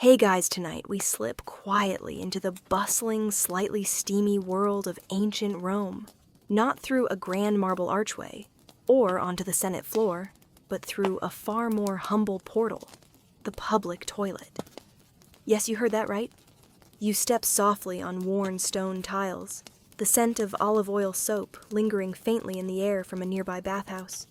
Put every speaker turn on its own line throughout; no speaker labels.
Hey guys, tonight we slip quietly into the bustling, slightly steamy world of ancient Rome. Not through a grand marble archway, or onto the Senate floor, but through a far more humble portal, the public toilet. Yes, you heard that right. You step softly on worn stone tiles, the scent of olive oil soap lingering faintly in the air from a nearby bathhouse.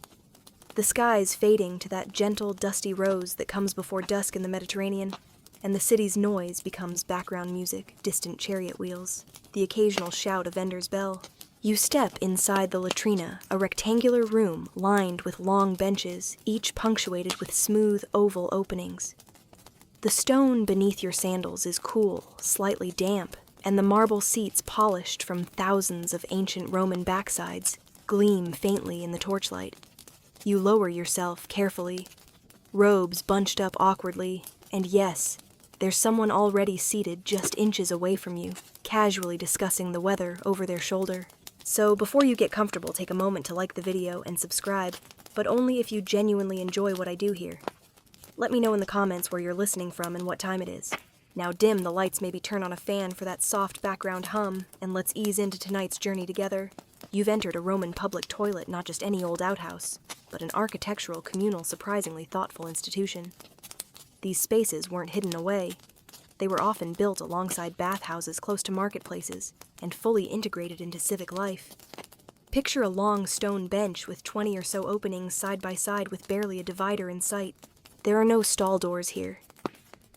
The skies fading to that gentle, dusty rose that comes before dusk in the Mediterranean, and the city's noise becomes background music, distant chariot wheels, the occasional shout of vendor's bell. You step inside the latrina, a rectangular room lined with long benches, each punctuated with smooth oval openings. The stone beneath your sandals is cool, slightly damp, and the marble seats polished from thousands of ancient Roman backsides gleam faintly in the torchlight. You lower yourself carefully, robes bunched up awkwardly, and yes, there's someone already seated just inches away from you, casually discussing the weather over their shoulder. So before you get comfortable, take a moment to like the video and subscribe, but only if you genuinely enjoy what I do here. Let me know in the comments where you're listening from and what time it is. Now dim the lights, maybe turn on a fan for that soft background hum, and let's ease into tonight's journey together. You've entered a Roman public toilet, not just any old outhouse, but an architectural, communal, surprisingly thoughtful institution. These spaces weren't hidden away. They were often built alongside bathhouses close to marketplaces and fully integrated into civic life. Picture a long stone bench with 20 or so openings side by side with barely a divider in sight. There are no stall doors here.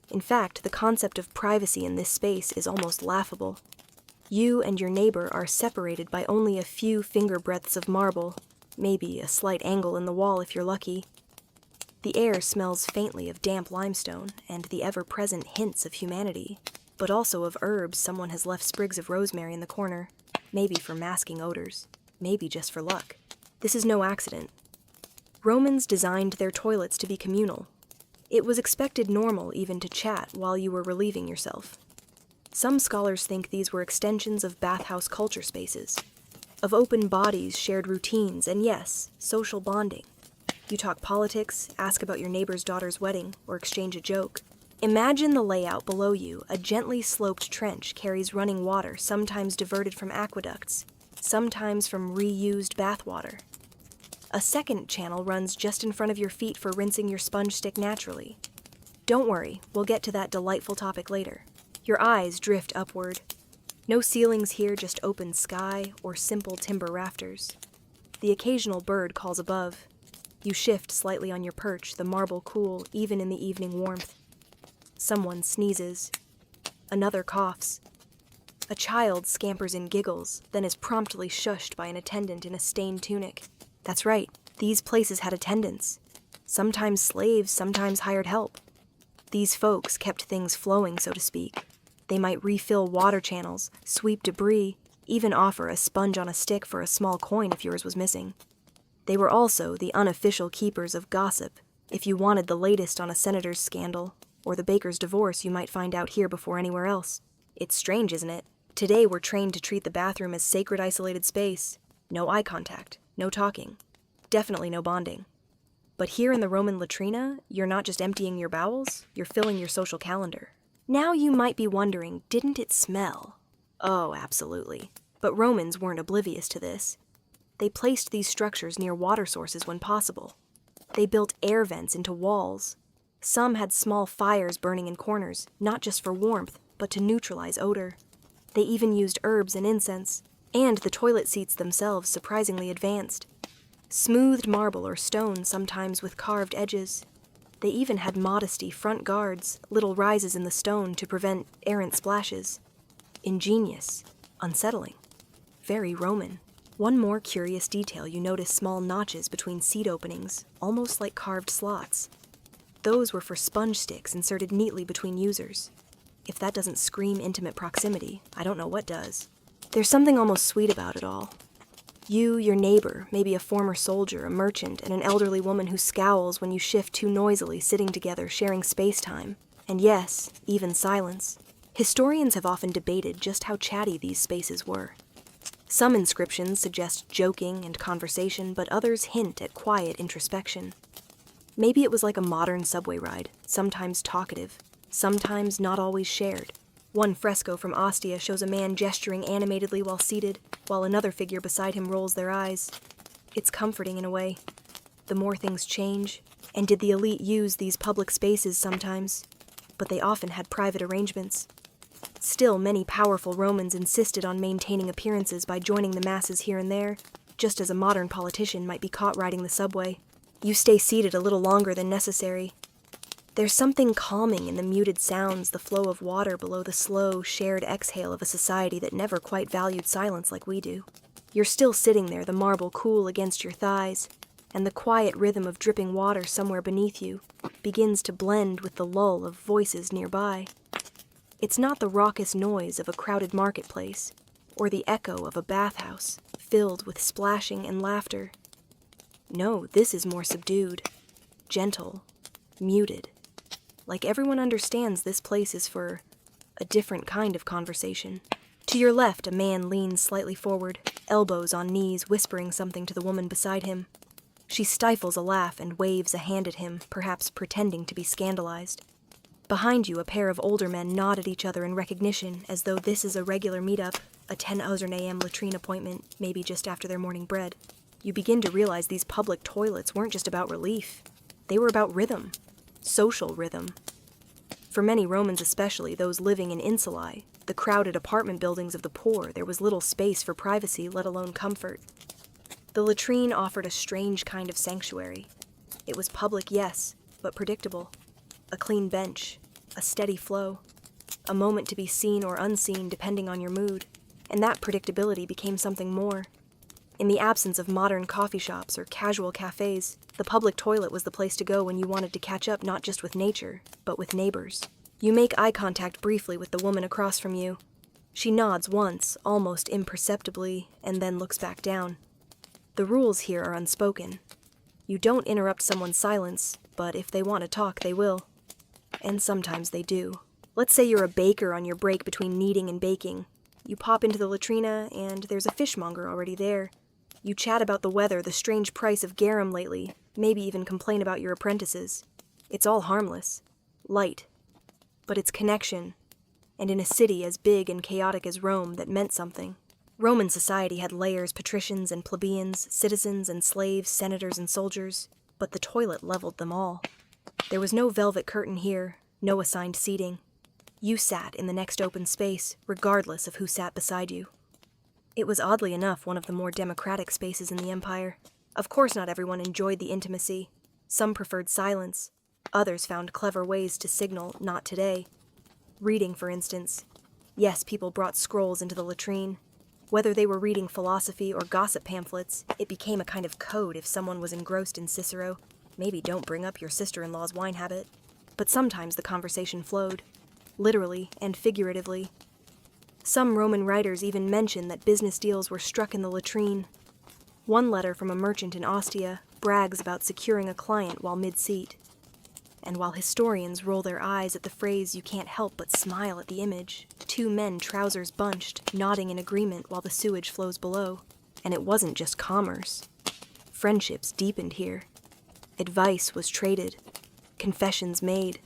In fact, the concept of privacy in this space is almost laughable. You and your neighbor are separated by only a few finger breadths of marble, maybe a slight angle in the wall if you're lucky. The air smells faintly of damp limestone and the ever-present hints of humanity, but also of herbs. Someone has left sprigs of rosemary in the corner, maybe for masking odors, maybe just for luck. This is no accident. Romans designed their toilets to be communal. It was expected normal even to chat while you were relieving yourself. Some scholars think these were extensions of bathhouse culture spaces, of open bodies, shared routines, and yes, social bonding. You talk politics, ask about your neighbor's daughter's wedding, or exchange a joke. Imagine the layout below you. A gently sloped trench carries running water, sometimes diverted from aqueducts, sometimes from reused bathwater. A second channel runs just in front of your feet for rinsing your sponge stick naturally. Don't worry, we'll get to that delightful topic later. Your eyes drift upward. No ceilings here, just open sky or simple timber rafters. The occasional bird calls above. You shift slightly on your perch, the marble cool even in the evening warmth. Someone sneezes. Another coughs. A child scampers and giggles, then is promptly shushed by an attendant in a stained tunic. That's right, these places had attendants. Sometimes slaves, sometimes hired help. These folks kept things flowing, so to speak. They might refill water channels, sweep debris, even offer a sponge on a stick for a small coin if yours was missing. They were also the unofficial keepers of gossip. If you wanted the latest on a senator's scandal, or the baker's divorce, you might find out here before anywhere else. It's strange, isn't it? Today we're trained to treat the bathroom as sacred, isolated space. No eye contact, no talking, definitely no bonding. But here in the Roman latrina, you're not just emptying your bowels, you're filling your social calendar. Now you might be wondering, didn't it smell? Oh, absolutely. But Romans weren't oblivious to this. They placed these structures near water sources when possible. They built air vents into walls. Some had small fires burning in corners, not just for warmth, but to neutralize odor. They even used herbs and incense, and the toilet seats themselves surprisingly advanced. Smoothed marble or stone, sometimes with carved edges. They even had modesty front guards, little rises in the stone to prevent errant splashes. Ingenious, unsettling, very Roman. One more curious detail, you notice small notches between seat openings, almost like carved slots. Those were for sponge sticks inserted neatly between users. If that doesn't scream intimate proximity, I don't know what does. There's something almost sweet about it all. You, your neighbor, maybe a former soldier, a merchant, and an elderly woman who scowls when you shift too noisily, sitting together, sharing space-time. And yes, even silence. Historians have often debated just how chatty these spaces were. Some inscriptions suggest joking and conversation, but others hint at quiet introspection. Maybe it was like a modern subway ride, sometimes talkative, sometimes not always shared. One fresco from Ostia shows a man gesturing animatedly while seated, while another figure beside him rolls their eyes. It's comforting in a way. The more things change, and did the elite use these public spaces sometimes? But they often had private arrangements. Still, many powerful Romans insisted on maintaining appearances by joining the masses here and there, just as a modern politician might be caught riding the subway. You stay seated a little longer than necessary. There's something calming in the muted sounds, the flow of water below the slow, shared exhale of a society that never quite valued silence like we do. You're still sitting there, the marble cool against your thighs, and the quiet rhythm of dripping water somewhere beneath you begins to blend with the lull of voices nearby. It's not the raucous noise of a crowded marketplace, or the echo of a bathhouse filled with splashing and laughter. No, this is more subdued, gentle, muted. Like everyone understands this place is for a different kind of conversation. To your left, a man leans slightly forward, elbows on knees, whispering something to the woman beside him. She stifles a laugh and waves a hand at him, perhaps pretending to be scandalized. Behind you, a pair of older men nod at each other in recognition, as though this is a regular meetup, a 10:00 a.m. latrine appointment, maybe just after their morning bread. You begin to realize these public toilets weren't just about relief. They were about rhythm. Social rhythm. For many Romans, especially those living in insulae, the crowded apartment buildings of the poor, there was little space for privacy, let alone comfort. The latrine offered a strange kind of sanctuary. It was public, yes, but predictable. A clean bench, a steady flow, a moment to be seen or unseen depending on your mood, and that predictability became something more. In the absence of modern coffee shops or casual cafes, the public toilet was the place to go when you wanted to catch up not just with nature, but with neighbors. You make eye contact briefly with the woman across from you. She nods once, almost imperceptibly, and then looks back down. The rules here are unspoken. You don't interrupt someone's silence, but if they want to talk, they will. And sometimes they do. Let's say you're a baker on your break between kneading and baking. You pop into the latrina, and there's a fishmonger already there. You chat about the weather, the strange price of garum lately, maybe even complain about your apprentices. It's all harmless, light. But it's connection, and in a city as big and chaotic as Rome, that meant something. Roman society had layers, patricians and plebeians, citizens and slaves, senators and soldiers, but the toilet leveled them all. There was no velvet curtain here, no assigned seating. You sat in the next open space, regardless of who sat beside you. It was oddly enough one of the more democratic spaces in the empire. Of course not everyone enjoyed the intimacy. Some preferred silence. Others found clever ways to signal, not today. Reading, for instance. Yes, people brought scrolls into the latrine. Whether they were reading philosophy or gossip pamphlets, it became a kind of code if someone was engrossed in Cicero. Maybe don't bring up your sister-in-law's wine habit. But sometimes the conversation flowed, literally and figuratively. Some Roman writers even mention that business deals were struck in the latrine. One letter from a merchant in Ostia brags about securing a client while mid-seat. And while historians roll their eyes at the phrase, you can't help but smile at the image. Two men, trousers bunched, nodding in agreement while the sewage flows below. And it wasn't just commerce. Friendships deepened here. Advice was traded. Confessions made.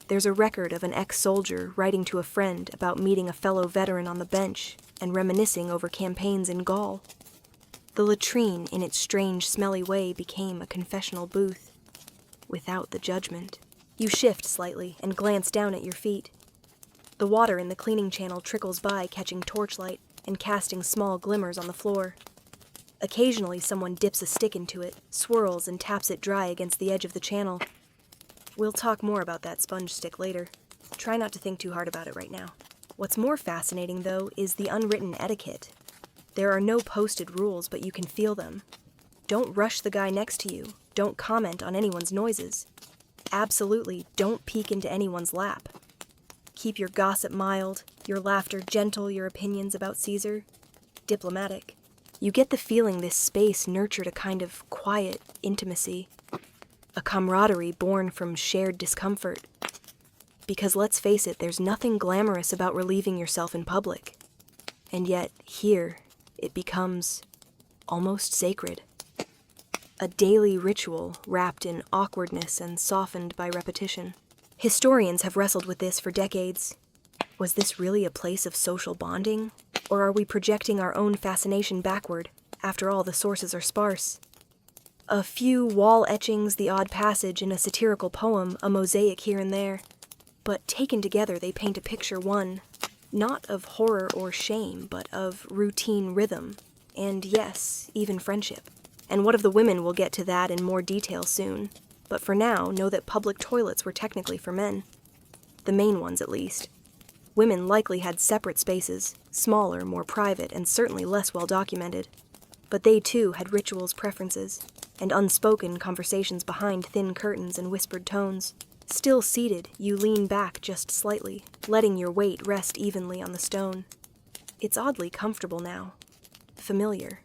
There's a record of an ex-soldier writing to a friend about meeting a fellow veteran on the bench and reminiscing over campaigns in Gaul. The latrine, in its strange, smelly way, became a confessional booth. Without the judgment. You shift slightly and glance down at your feet. The water in the cleaning channel trickles by, catching torchlight and casting small glimmers on the floor. Occasionally, someone dips a stick into it, swirls and taps it dry against the edge of the channel. We'll talk more about that sponge stick later. Try not to think too hard about it right now. What's more fascinating, though, is the unwritten etiquette. There are no posted rules, but you can feel them. Don't rush the guy next to you. Don't comment on anyone's noises. Absolutely don't peek into anyone's lap. Keep your gossip mild, your laughter gentle, your opinions about Caesar diplomatic. You get the feeling this space nurtured a kind of quiet intimacy, a camaraderie born from shared discomfort. Because let's face it, there's nothing glamorous about relieving yourself in public. And yet, here, it becomes almost sacred. A daily ritual wrapped in awkwardness and softened by repetition. Historians have wrestled with this for decades. Was this really a place of social bonding? Or are we projecting our own fascination backward? After all, the sources are sparse. A few wall etchings, the odd passage in a satirical poem, a mosaic here and there. But taken together, they paint a picture, one, not of horror or shame, but of routine rhythm, and yes, even friendship. And what of the women? We'll get to that in more detail soon. But for now, know that public toilets were technically for men. The main ones, at least. Women likely had separate spaces, smaller, more private, and certainly less well documented. But they too had rituals, preferences, and unspoken conversations behind thin curtains and whispered tones. Still seated, you lean back just slightly, letting your weight rest evenly on the stone. It's oddly comfortable now. Familiar.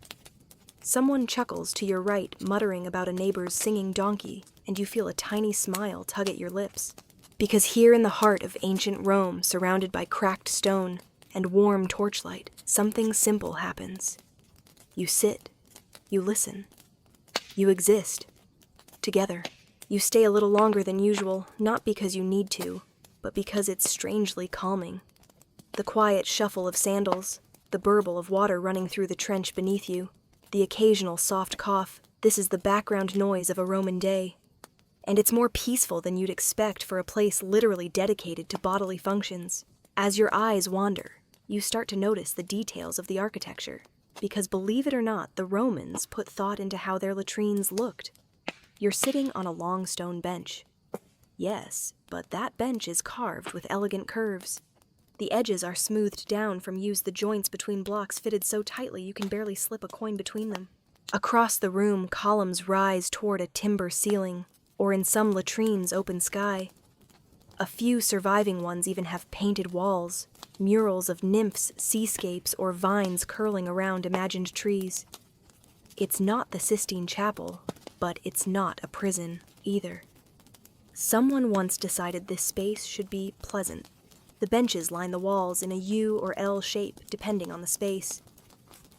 Someone chuckles to your right, muttering about a neighbor's singing donkey, and you feel a tiny smile tug at your lips. Because here in the heart of ancient Rome, surrounded by cracked stone and warm torchlight, something simple happens. You sit. You listen. You exist. Together. You stay a little longer than usual, not because you need to, but because it's strangely calming. The quiet shuffle of sandals, the burble of water running through the trench beneath you, the occasional soft cough, this is the background noise of a Roman day. And it's more peaceful than you'd expect for a place literally dedicated to bodily functions. As your eyes wander, you start to notice the details of the architecture, because believe it or not, the Romans put thought into how their latrines looked. You're sitting on a long stone bench. Yes, but that bench is carved with elegant curves. The edges are smoothed down from use, the joints between blocks fitted so tightly you can barely slip a coin between them. Across the room, columns rise toward a timber ceiling, or in some latrines, open sky. A few surviving ones even have painted walls, murals of nymphs, seascapes, or vines curling around imagined trees. It's not the Sistine Chapel, but it's not a prison either. Someone once decided this space should be pleasant. The benches line the walls in a U or L shape, depending on the space.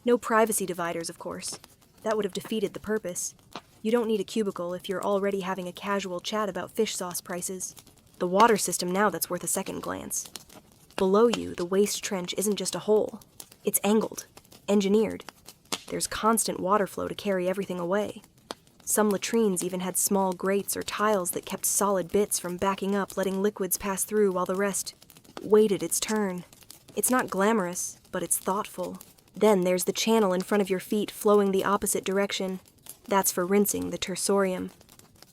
No privacy dividers, of course. That would have defeated the purpose. You don't need a cubicle if you're already having a casual chat about fish sauce prices. The water system now, that's worth a second glance. Below you, the waste trench isn't just a hole. It's angled, engineered. There's constant water flow to carry everything away. Some latrines even had small grates or tiles that kept solid bits from backing up, letting liquids pass through while the rest waited its turn. It's not glamorous, but it's thoughtful. Then there's the channel in front of your feet flowing the opposite direction. That's for rinsing, the tersorium.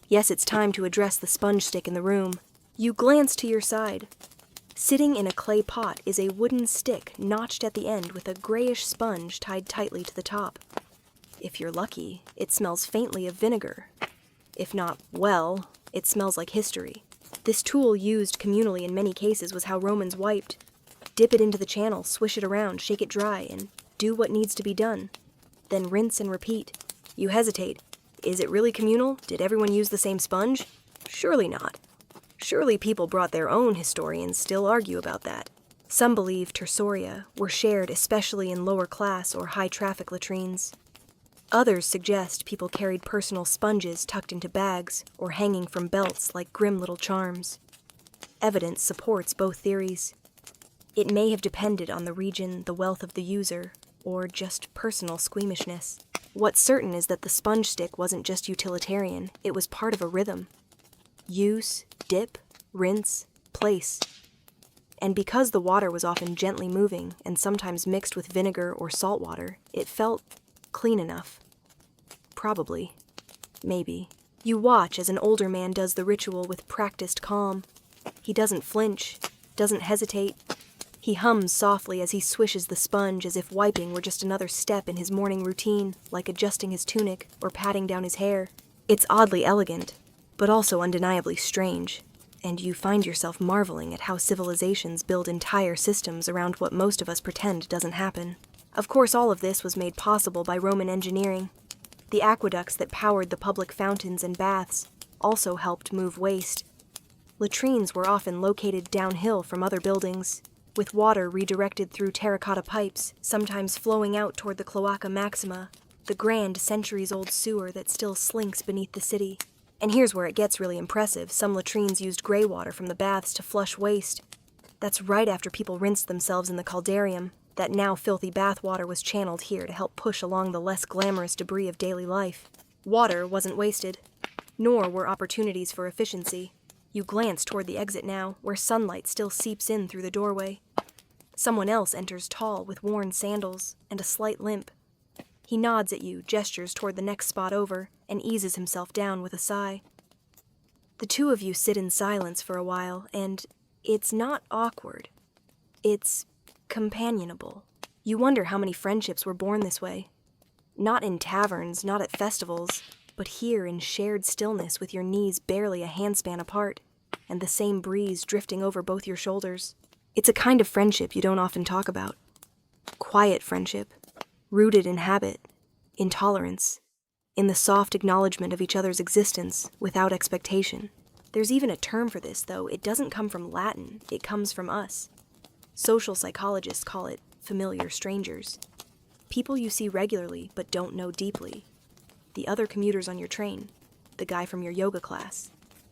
Yes, it's time to address the sponge stick in the room. You glance to your side. Sitting in a clay pot is a wooden stick notched at the end with a grayish sponge tied tightly to the top. If you're lucky, it smells faintly of vinegar. If not, well, it smells like history. This tool, used communally in many cases, was how Romans wiped. Dip it into the channel, swish it around, shake it dry, and do what needs to be done. Then rinse and repeat. You hesitate. Is it really communal? Did everyone use the same sponge? Surely not. Surely people brought their own. Historians still argue about that. Some believe tersoria were shared especially in lower class or high traffic latrines. Others suggest people carried personal sponges tucked into bags or hanging from belts like grim little charms. Evidence supports both theories. It may have depended on the region, the wealth of the user, or just personal squeamishness. What's certain is that the sponge stick wasn't just utilitarian, it was part of a rhythm. Use, dip, rinse, place. And because the water was often gently moving and sometimes mixed with vinegar or salt water, it felt clean enough. Probably. Maybe. You watch as an older man does the ritual with practiced calm. He doesn't flinch, doesn't hesitate. He hums softly as he swishes the sponge as if wiping were just another step in his morning routine, like adjusting his tunic or patting down his hair. It's oddly elegant, but also undeniably strange, and you find yourself marveling at how civilizations build entire systems around what most of us pretend doesn't happen. Of course, all of this was made possible by Roman engineering. The aqueducts that powered the public fountains and baths also helped move waste. Latrines were often located downhill from other buildings, with water redirected through terracotta pipes, sometimes flowing out toward the Cloaca Maxima, the grand centuries-old sewer that still slinks beneath the city. And here's where it gets really impressive. Some latrines used gray water from the baths to flush waste. That's right after people rinsed themselves in the caldarium. That now filthy bath water was channeled here to help push along the less glamorous debris of daily life. Water wasn't wasted, nor were opportunities for efficiency. You glance toward the exit now, where sunlight still seeps in through the doorway. Someone else enters tall with worn sandals and a slight limp. He nods at you, gestures toward the next spot over, and eases himself down with a sigh. The two of you sit in silence for a while, and it's not awkward. It's companionable. You wonder how many friendships were born this way. Not in taverns, not at festivals, but here in shared stillness with your knees barely a handspan apart, and the same breeze drifting over both your shoulders. It's a kind of friendship you don't often talk about. Quiet friendship, rooted in habit, in tolerance, in the soft acknowledgement of each other's existence without expectation. There's even a term for this, though. It doesn't come from Latin, it comes from us. Social psychologists call it familiar strangers. People you see regularly but don't know deeply. The other commuters on your train, the guy from your yoga class,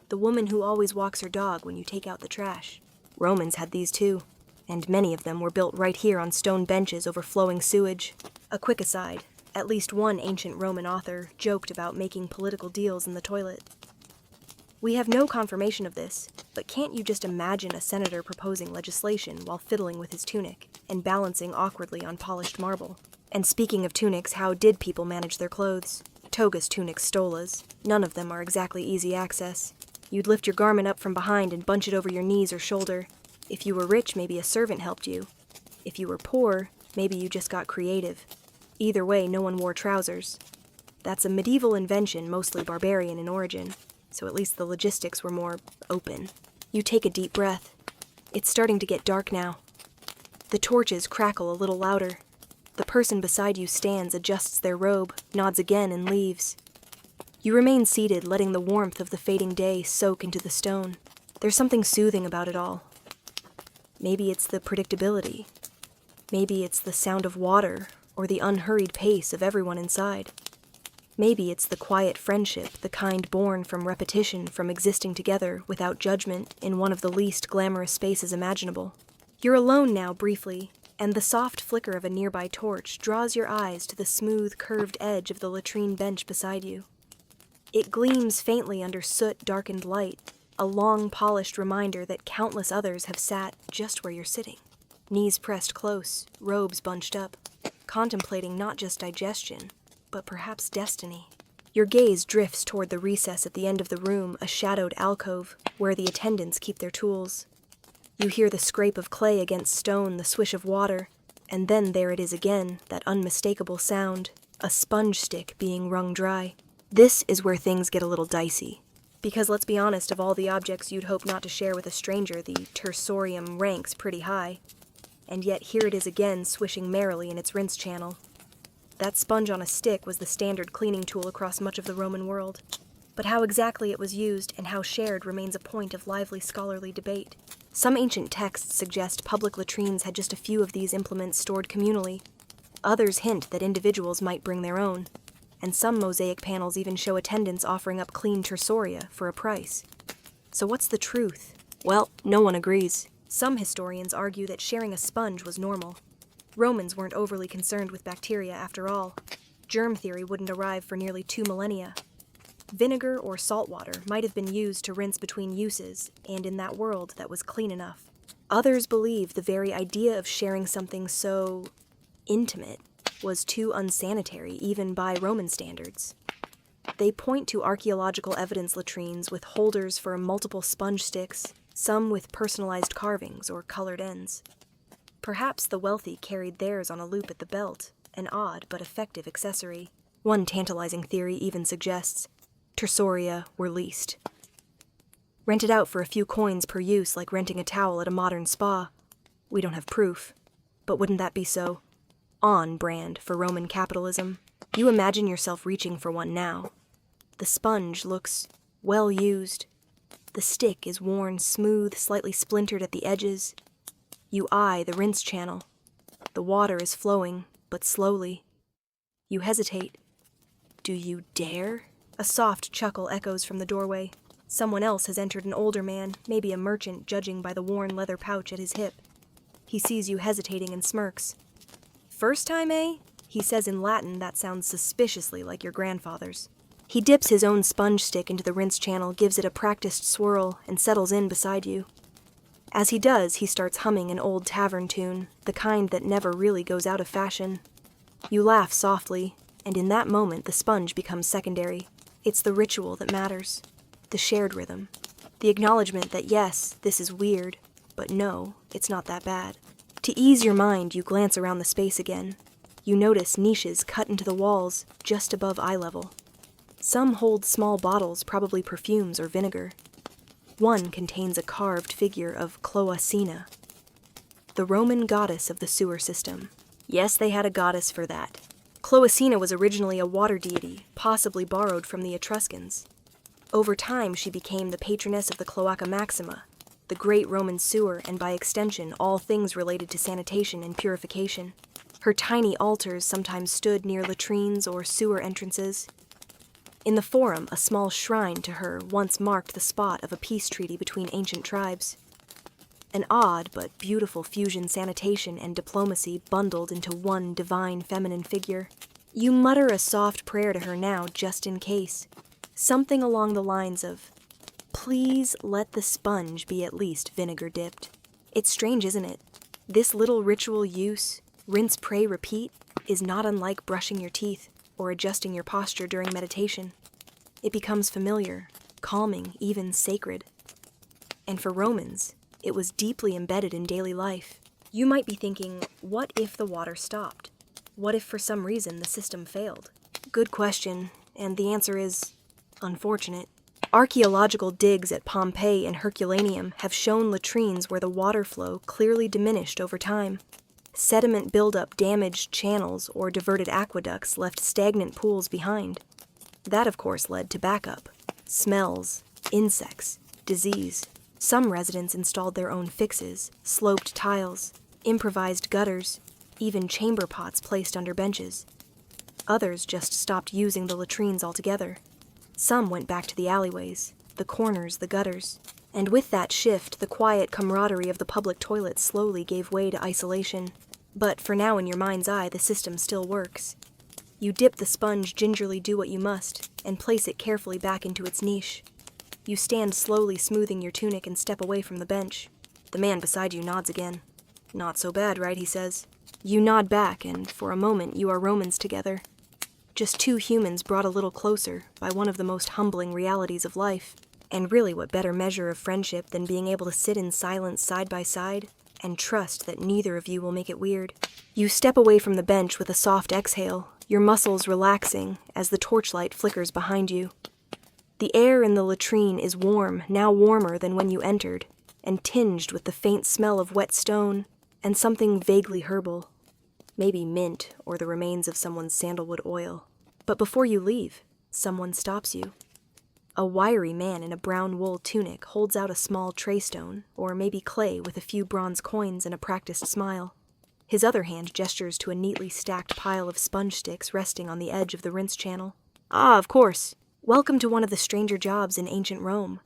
the woman who always walks her dog when you take out the trash. Romans had these too, and many of them were built right here on stone benches over flowing sewage. A quick aside, at least one ancient Roman author joked about making political deals in the toilet. We have no confirmation of this, but can't you just imagine a senator proposing legislation while fiddling with his tunic and balancing awkwardly on polished marble? And speaking of tunics, how did people manage their clothes? Togas, tunics, stolas. None of them are exactly easy access. You'd lift your garment up from behind and bunch it over your knees or shoulder. If you were rich, maybe a servant helped you. If you were poor, maybe you just got creative. Either way, no one wore trousers. That's a medieval invention, mostly barbarian in origin, so at least the logistics were more open. You take a deep breath. It's starting to get dark now. The torches crackle a little louder. The person beside you stands, adjusts their robe, nods again, and leaves. You remain seated, letting the warmth of the fading day soak into the stone. There's something soothing about it all. Maybe it's the predictability. Maybe it's the sound of water, or the unhurried pace of everyone inside. Maybe it's the quiet friendship, the kind born from repetition, from existing together without judgment in one of the least glamorous spaces imaginable. You're alone now, briefly, and the soft flicker of a nearby torch draws your eyes to the smooth, curved edge of the latrine bench beside you. It gleams faintly under soot-darkened light, a long, polished reminder that countless others have sat just where you're sitting, knees pressed close, robes bunched up, contemplating not just digestion, but perhaps destiny. Your gaze drifts toward the recess at the end of the room, a shadowed alcove, where the attendants keep their tools. You hear the scrape of clay against stone, the swish of water, and then there it is again, that unmistakable sound, a sponge stick being wrung dry. This is where things get a little dicey. Because let's be honest, of all the objects you'd hope not to share with a stranger, the tersorium ranks pretty high. And yet here it is again, swishing merrily in its rinse channel. That sponge on a stick was the standard cleaning tool across much of the Roman world. But how exactly it was used and how shared remains a point of lively scholarly debate. Some ancient texts suggest public latrines had just a few of these implements stored communally. Others hint that individuals might bring their own. And some mosaic panels even show attendants offering up clean tersoria for a price. So what's the truth? Well, no one agrees. Some historians argue that sharing a sponge was normal. Romans weren't overly concerned with bacteria after all. Germ theory wouldn't arrive for nearly 2 millennia. Vinegar or salt water might have been used to rinse between uses, and in that world that was clean enough. Others believe the very idea of sharing something so intimate was too unsanitary even by Roman standards. They point to archaeological evidence latrines with holders for multiple sponge sticks, some with personalized carvings or colored ends. Perhaps the wealthy carried theirs on a loop at the belt, an odd but effective accessory. One tantalizing theory even suggests tersoria were leased. Rented out for a few coins per use, like renting a towel at a modern spa. We don't have proof, but wouldn't that be so on brand for Roman capitalism? You imagine yourself reaching for one now. The sponge looks well used. The stick is worn smooth, slightly splintered at the edges. You eye the rinse channel. The water is flowing, but slowly. You hesitate. Do you dare? A soft chuckle echoes from the doorway. Someone else has entered, an older man, maybe a merchant, judging by the worn leather pouch at his hip. He sees you hesitating and smirks. "First time, eh?" he says in Latin that sounds suspiciously like your grandfather's. He dips his own sponge stick into the rinse channel, gives it a practiced swirl, and settles in beside you. As he does, he starts humming an old tavern tune, the kind that never really goes out of fashion. You laugh softly, and in that moment the sponge becomes secondary. It's the ritual that matters, the shared rhythm, the acknowledgement that yes, this is weird, but no, it's not that bad. To ease your mind, you glance around the space again. You notice niches cut into the walls just above eye level. Some hold small bottles, probably perfumes or vinegar. One contains a carved figure of Cloacina, the Roman goddess of the sewer system. Yes, they had a goddess for that. Cloacina was originally a water deity, possibly borrowed from the Etruscans. Over time, she became the patroness of the Cloaca Maxima, the great Roman sewer, and by extension, all things related to sanitation and purification. Her tiny altars sometimes stood near latrines or sewer entrances. In the Forum, a small shrine to her once marked the spot of a peace treaty between ancient tribes. An odd but beautiful fusion, sanitation and diplomacy bundled into one divine feminine figure. You mutter a soft prayer to her now, just in case. Something along the lines of, "Please let the sponge be at least vinegar dipped." It's strange, isn't it? This little ritual use, rinse, pray, repeat, is not unlike brushing your teeth or adjusting your posture during meditation. It becomes familiar, calming, even sacred. And for Romans, it was deeply embedded in daily life. You might be thinking, what if the water stopped? What if for some reason the system failed? Good question, and the answer is unfortunate. Archaeological digs at Pompeii and Herculaneum have shown latrines where the water flow clearly diminished over time. Sediment buildup damaged channels or diverted aqueducts left stagnant pools behind. That, of course, led to backup, smells, insects, disease. Some residents installed their own fixes, sloped tiles, improvised gutters, even chamber pots placed under benches. Others just stopped using the latrines altogether. Some went back to the alleyways, the corners, the gutters. And with that shift, the quiet camaraderie of the public toilets slowly gave way to isolation. But for now, in your mind's eye, the system still works. You dip the sponge, gingerly do what you must, and place it carefully back into its niche. You stand slowly smoothing your tunic and step away from the bench. The man beside you nods again. "Not so bad, right?" he says. You nod back, and for a moment you are Romans together. Just two humans brought a little closer by one of the most humbling realities of life. And really, what better measure of friendship than being able to sit in silence side by side and trust that neither of you will make it weird. You step away from the bench with a soft exhale, your muscles relaxing as the torchlight flickers behind you. The air in the latrine is warm, now warmer than when you entered, and tinged with the faint smell of wet stone and something vaguely herbal. Maybe mint or the remains of someone's sandalwood oil. But before you leave, someone stops you. A wiry man in a brown wool tunic holds out a small tray stone, or maybe clay with a few bronze coins and a practiced smile. His other hand gestures to a neatly stacked pile of sponge sticks resting on the edge of the rinse channel. "Ah, of course. Welcome to one of the stranger jobs in ancient Rome.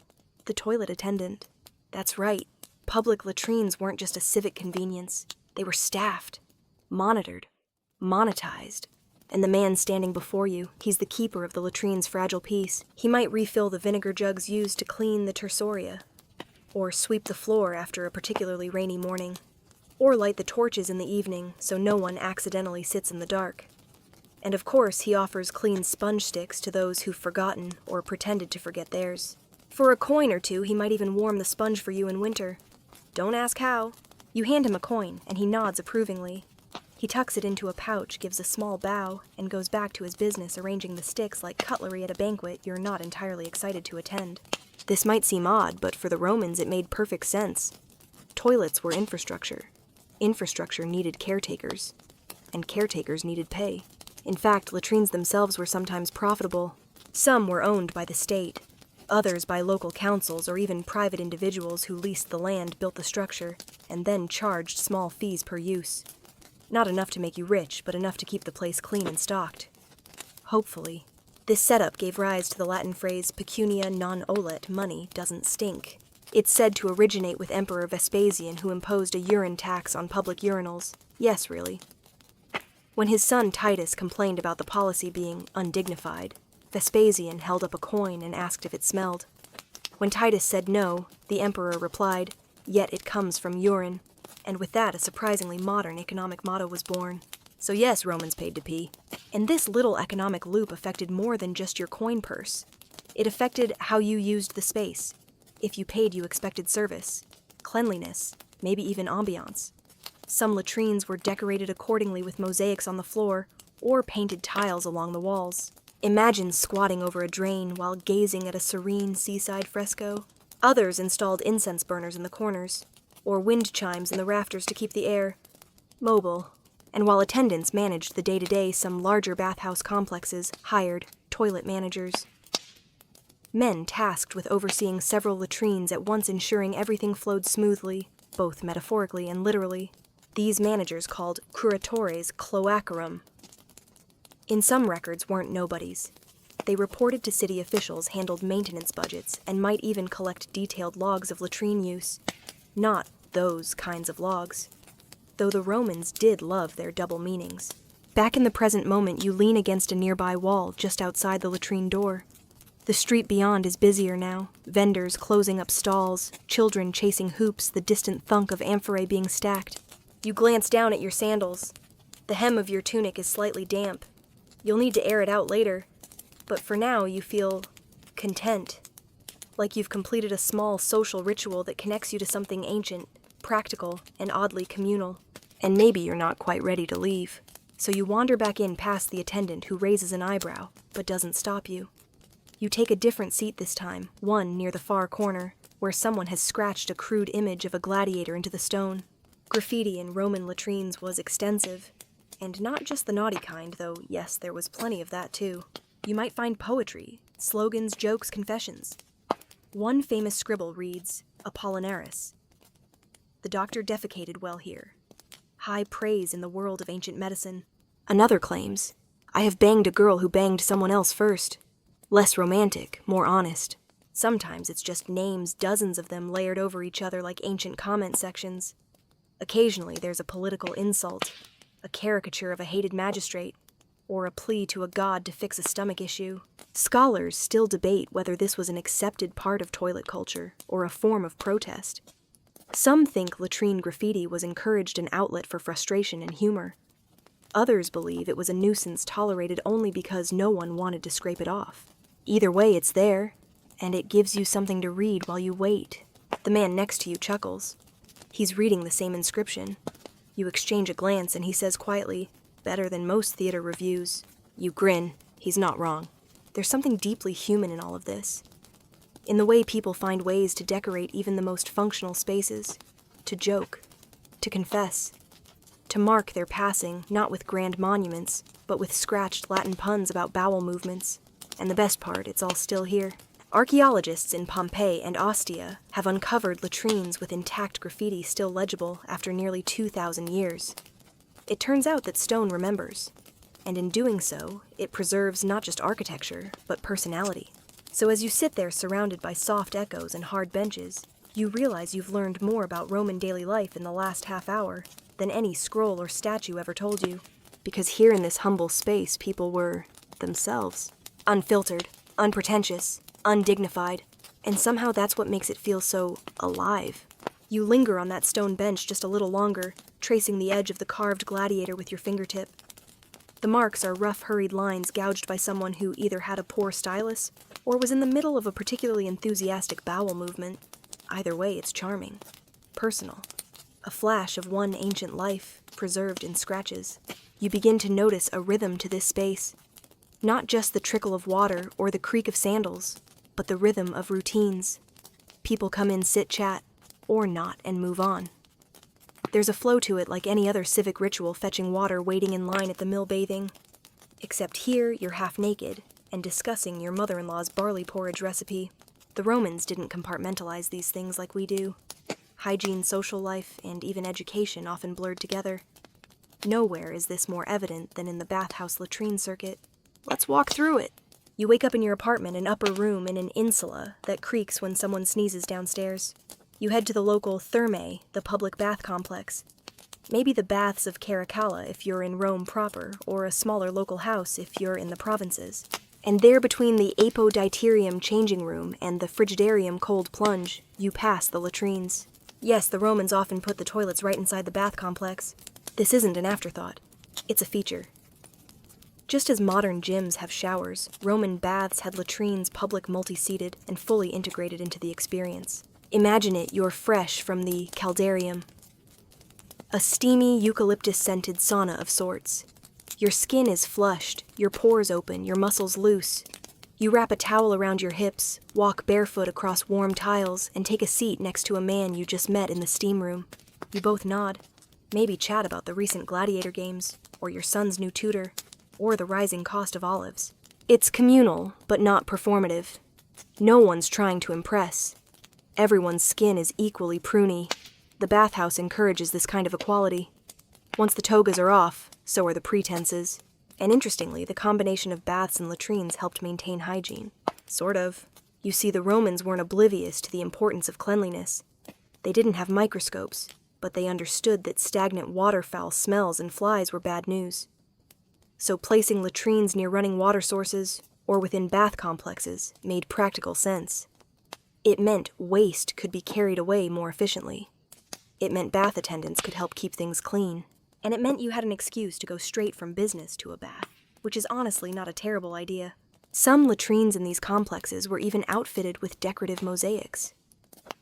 The toilet attendant." That's right. Public latrines weren't just a civic convenience. They were staffed, monitored, monetized. And the man standing before you, he's the keeper of the latrine's fragile piece. He might refill the vinegar jugs used to clean the tersoria, or sweep the floor after a particularly rainy morning, or light the torches in the evening so no one accidentally sits in the dark. And of course, he offers clean sponge sticks to those who've forgotten or pretended to forget theirs. For a coin or two, he might even warm the sponge for you in winter. Don't ask how. You hand him a coin, and he nods approvingly. He tucks it into a pouch, gives a small bow, and goes back to his business arranging the sticks like cutlery at a banquet you're not entirely excited to attend. This might seem odd, but for the Romans it made perfect sense. Toilets were infrastructure. Infrastructure needed caretakers, and caretakers needed pay. In fact, latrines themselves were sometimes profitable. Some were owned by the state, others by local councils or even private individuals who leased the land, built the structure, and then charged small fees per use. Not enough to make you rich, but enough to keep the place clean and stocked. Hopefully. This setup gave rise to the Latin phrase pecunia non olet, money doesn't stink. It's said to originate with Emperor Vespasian, who imposed a urine tax on public urinals. Yes, really. When his son Titus complained about the policy being undignified, Vespasian held up a coin and asked if it smelled. When Titus said no, the emperor replied, "Yet it comes from urine." And with that, a surprisingly modern economic motto was born. So yes, Romans paid to pee. And this little economic loop affected more than just your coin purse. It affected how you used the space. If you paid, you expected service, cleanliness, maybe even ambiance. Some latrines were decorated accordingly with mosaics on the floor or painted tiles along the walls. Imagine squatting over a drain while gazing at a serene seaside fresco. Others installed incense burners in the corners, or wind chimes in the rafters to keep the air mobile. And while attendants managed the day-to-day, some larger bathhouse complexes hired toilet managers. Men tasked with overseeing several latrines at once, ensuring everything flowed smoothly, both metaphorically and literally. These managers, called curatores cloacarum, in some records weren't nobodies. They reported to city officials, handled maintenance budgets, and might even collect detailed logs of latrine use. Not those kinds of logs. Though the Romans did love their double meanings. Back in the present moment, you lean against a nearby wall just outside the latrine door. The street beyond is busier now, vendors closing up stalls, children chasing hoops, the distant thunk of amphorae being stacked. You glance down at your sandals. The hem of your tunic is slightly damp. You'll need to air it out later, but for now you feel content, like you've completed a small social ritual that connects you to something ancient, practical, and oddly communal. And maybe you're not quite ready to leave, so you wander back in past the attendant who raises an eyebrow, but doesn't stop you. You take a different seat this time, one near the far corner, where someone has scratched a crude image of a gladiator into the stone. Graffiti in Roman latrines was extensive. And not just the naughty kind, though yes, there was plenty of that too. You might find poetry, slogans, jokes, confessions. One famous scribble reads, Apollinaris. The doctor defecated well here. High praise in the world of ancient medicine. Another claims, I have banged a girl who banged someone else first. Less romantic, more honest. Sometimes it's just names, dozens of them layered over each other like ancient comment sections. Occasionally there's a political insult, a caricature of a hated magistrate, or a plea to a god to fix a stomach issue. Scholars still debate whether this was an accepted part of toilet culture or a form of protest. Some think latrine graffiti was encouraged an outlet for frustration and humor. Others believe it was a nuisance tolerated only because no one wanted to scrape it off. Either way, it's there, and it gives you something to read while you wait. The man next to you chuckles. He's reading the same inscription. You exchange a glance and he says quietly, better than most theater reviews. You grin. He's not wrong. There's something deeply human in all of this. In the way people find ways to decorate even the most functional spaces. To joke. To confess. To mark their passing, not with grand monuments, but with scratched Latin puns about bowel movements. And the best part, it's all still here. Archaeologists in Pompeii and Ostia have uncovered latrines with intact graffiti still legible after nearly 2,000 years. It turns out that stone remembers, and in doing so, it preserves not just architecture, but personality. So as you sit there surrounded by soft echoes and hard benches, you realize you've learned more about Roman daily life in the last half hour than any scroll or statue ever told you. Because here in this humble space, people were themselves. Unfiltered, unpretentious, undignified, and somehow that's what makes it feel so alive. You linger on that stone bench just a little longer, tracing the edge of the carved gladiator with your fingertip. The marks are rough, hurried lines gouged by someone who either had a poor stylus or was in the middle of a particularly enthusiastic bowel movement. Either way, it's charming, personal. A flash of one ancient life, preserved in scratches. You begin to notice a rhythm to this space. Not just the trickle of water or the creak of sandals, but the rhythm of routines. People come in, sit, chat, or not, and move on. There's a flow to it like any other civic ritual, fetching water, waiting in line at the mill, bathing. Except here, you're half naked and discussing your mother-in-law's barley porridge recipe. The Romans didn't compartmentalize these things like we do. Hygiene, social life, and even education often blurred together. Nowhere is this more evident than in the bathhouse latrine circuit. Let's walk through it. You wake up in your apartment, an upper room in an insula that creaks when someone sneezes downstairs. You head to the local thermae, the public bath complex. Maybe the baths of Caracalla if you're in Rome proper, or a smaller local house if you're in the provinces. And there between the apoditarium changing room and the frigidarium cold plunge, you pass the latrines. Yes, the Romans often put the toilets right inside the bath complex. This isn't an afterthought. It's a feature. Just as modern gyms have showers, Roman baths had latrines public multi-seated and fully integrated into the experience. Imagine it, you're fresh from the caldarium. A steamy, eucalyptus-scented sauna of sorts. Your skin is flushed, your pores open, your muscles loose. You wrap a towel around your hips, walk barefoot across warm tiles, and take a seat next to a man you just met in the steam room. You both nod, maybe chat about the recent gladiator games, or your son's new tutor, or the rising cost of olives. It's communal, but not performative. No one's trying to impress. Everyone's skin is equally pruny. The bathhouse encourages this kind of equality. Once the togas are off, so are the pretenses. And interestingly, the combination of baths and latrines helped maintain hygiene. Sort of. You see, the Romans weren't oblivious to the importance of cleanliness. They didn't have microscopes, but they understood that stagnant waterfowl smells and flies were bad news. So placing latrines near running water sources, or within bath complexes, made practical sense. It meant waste could be carried away more efficiently. It meant bath attendants could help keep things clean. And it meant you had an excuse to go straight from business to a bath, which is honestly not a terrible idea. Some latrines in these complexes were even outfitted with decorative mosaics.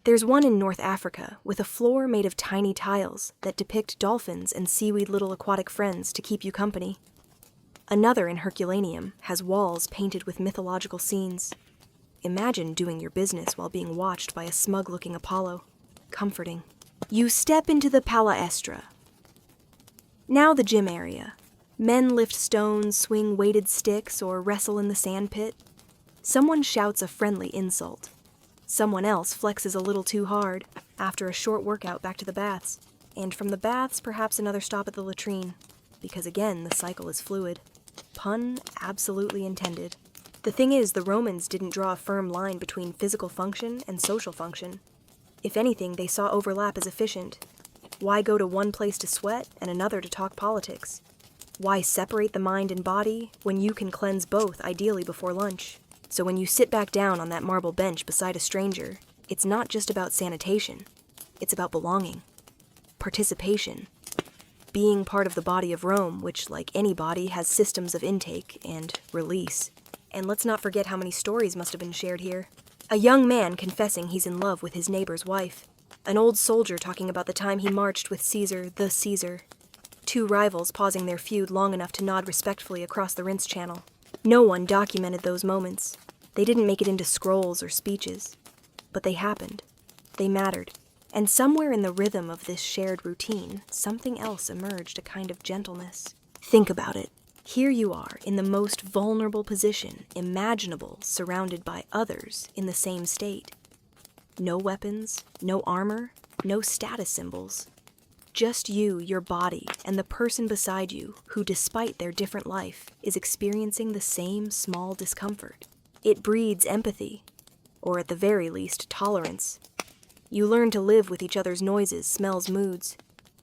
There's one in North Africa with a floor made of tiny tiles that depict dolphins and seaweed little aquatic friends to keep you company. Another in Herculaneum has walls painted with mythological scenes. Imagine doing your business while being watched by a smug-looking Apollo. Comforting. You step into the palaestra. Now the gym area. Men lift stones, swing weighted sticks, or wrestle in the sand pit. Someone shouts a friendly insult. Someone else flexes a little too hard after a short workout back to the baths. And from the baths, perhaps another stop at the latrine. Because again, the cycle is fluid. Pun absolutely intended. The thing is, the Romans didn't draw a firm line between physical function and social function. If anything, they saw overlap as efficient. Why go to one place to sweat and another to talk politics? Why separate the mind and body when you can cleanse both, ideally before lunch? So when you sit back down on that marble bench beside a stranger, it's not just about sanitation. It's about belonging, participation, being part of the body of Rome, which, like any body, has systems of intake and release. And let's not forget how many stories must have been shared here. A young man confessing he's in love with his neighbor's wife. An old soldier talking about the time he marched with Caesar, the Caesar. Two rivals pausing their feud long enough to nod respectfully across the rinse channel. No one documented those moments. They didn't make it into scrolls or speeches. But they happened. They mattered. And somewhere in the rhythm of this shared routine, something else emerged, a kind of gentleness. Think about it. Here you are, in the most vulnerable position imaginable, surrounded by others in the same state. No weapons, no armor, no status symbols. Just you, your body, and the person beside you who, despite their different life, is experiencing the same small discomfort. It breeds empathy, or at the very least, tolerance. You learn to live with each other's noises, smells, moods.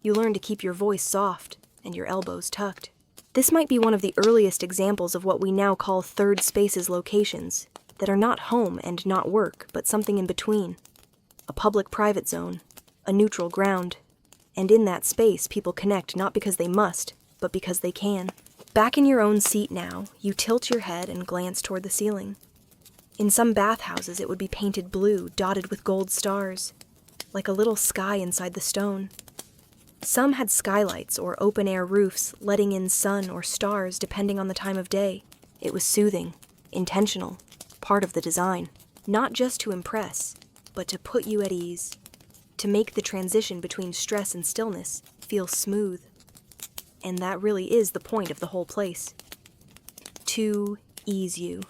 You learn to keep your voice soft and your elbows tucked. This might be one of the earliest examples of what we now call third spaces locations, that are not home and not work, but something in between. A public-private zone, a neutral ground. And in that space, people connect not because they must, but because they can. Back in your own seat now, you tilt your head and glance toward the ceiling. In some bathhouses, it would be painted blue, dotted with gold stars, like a little sky inside the stone. Some had skylights or open-air roofs, letting in sun or stars depending on the time of day. It was soothing, intentional, part of the design. Not just to impress, but to put you at ease. To make the transition between stress and stillness feel smooth. And that really is the point of the whole place. To ease you.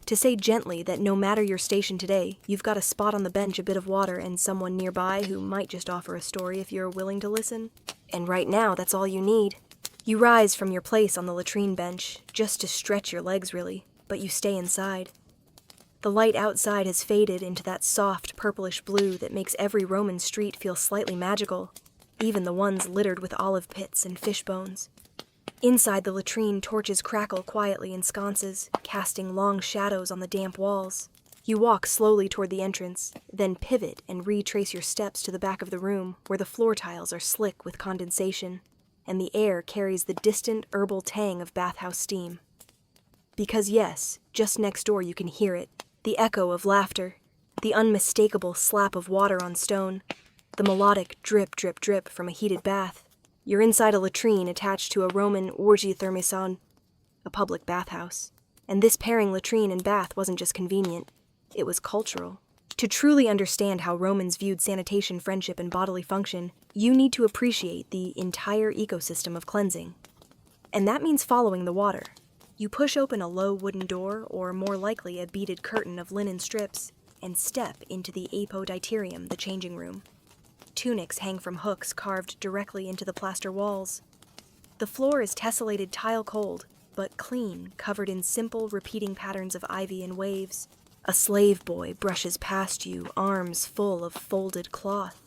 To say gently that no matter your station today, you've got a spot on the bench, a bit of water, and someone nearby who might just offer a story if you're willing to listen. And right now, that's all you need. You rise from your place on the latrine bench, just to stretch your legs really, but you stay inside. The light outside has faded into that soft purplish blue that makes every Roman street feel slightly magical, even the ones littered with olive pits and fish bones. Inside the latrine, torches crackle quietly in sconces, casting long shadows on the damp walls. You walk slowly toward the entrance, then pivot and retrace your steps to the back of the room, where the floor tiles are slick with condensation, and the air carries the distant herbal tang of bathhouse steam. Because yes, just next door you can hear it, the echo of laughter, the unmistakable slap of water on stone, the melodic drip, drip, drip from a heated bath. You're inside a latrine attached to a Roman orgy thermison, a public bathhouse. And this pairing latrine and bath wasn't just convenient, it was cultural. To truly understand how Romans viewed sanitation, friendship, and bodily function, you need to appreciate the entire ecosystem of cleansing. And that means following the water. You push open a low wooden door, or more likely a beaded curtain of linen strips, and step into the apoditerium, the changing room. Tunics hang from hooks carved directly into the plaster walls. The floor is tessellated tile cold, but clean, covered in simple, repeating patterns of ivy and waves. A slave boy brushes past you, arms full of folded cloth.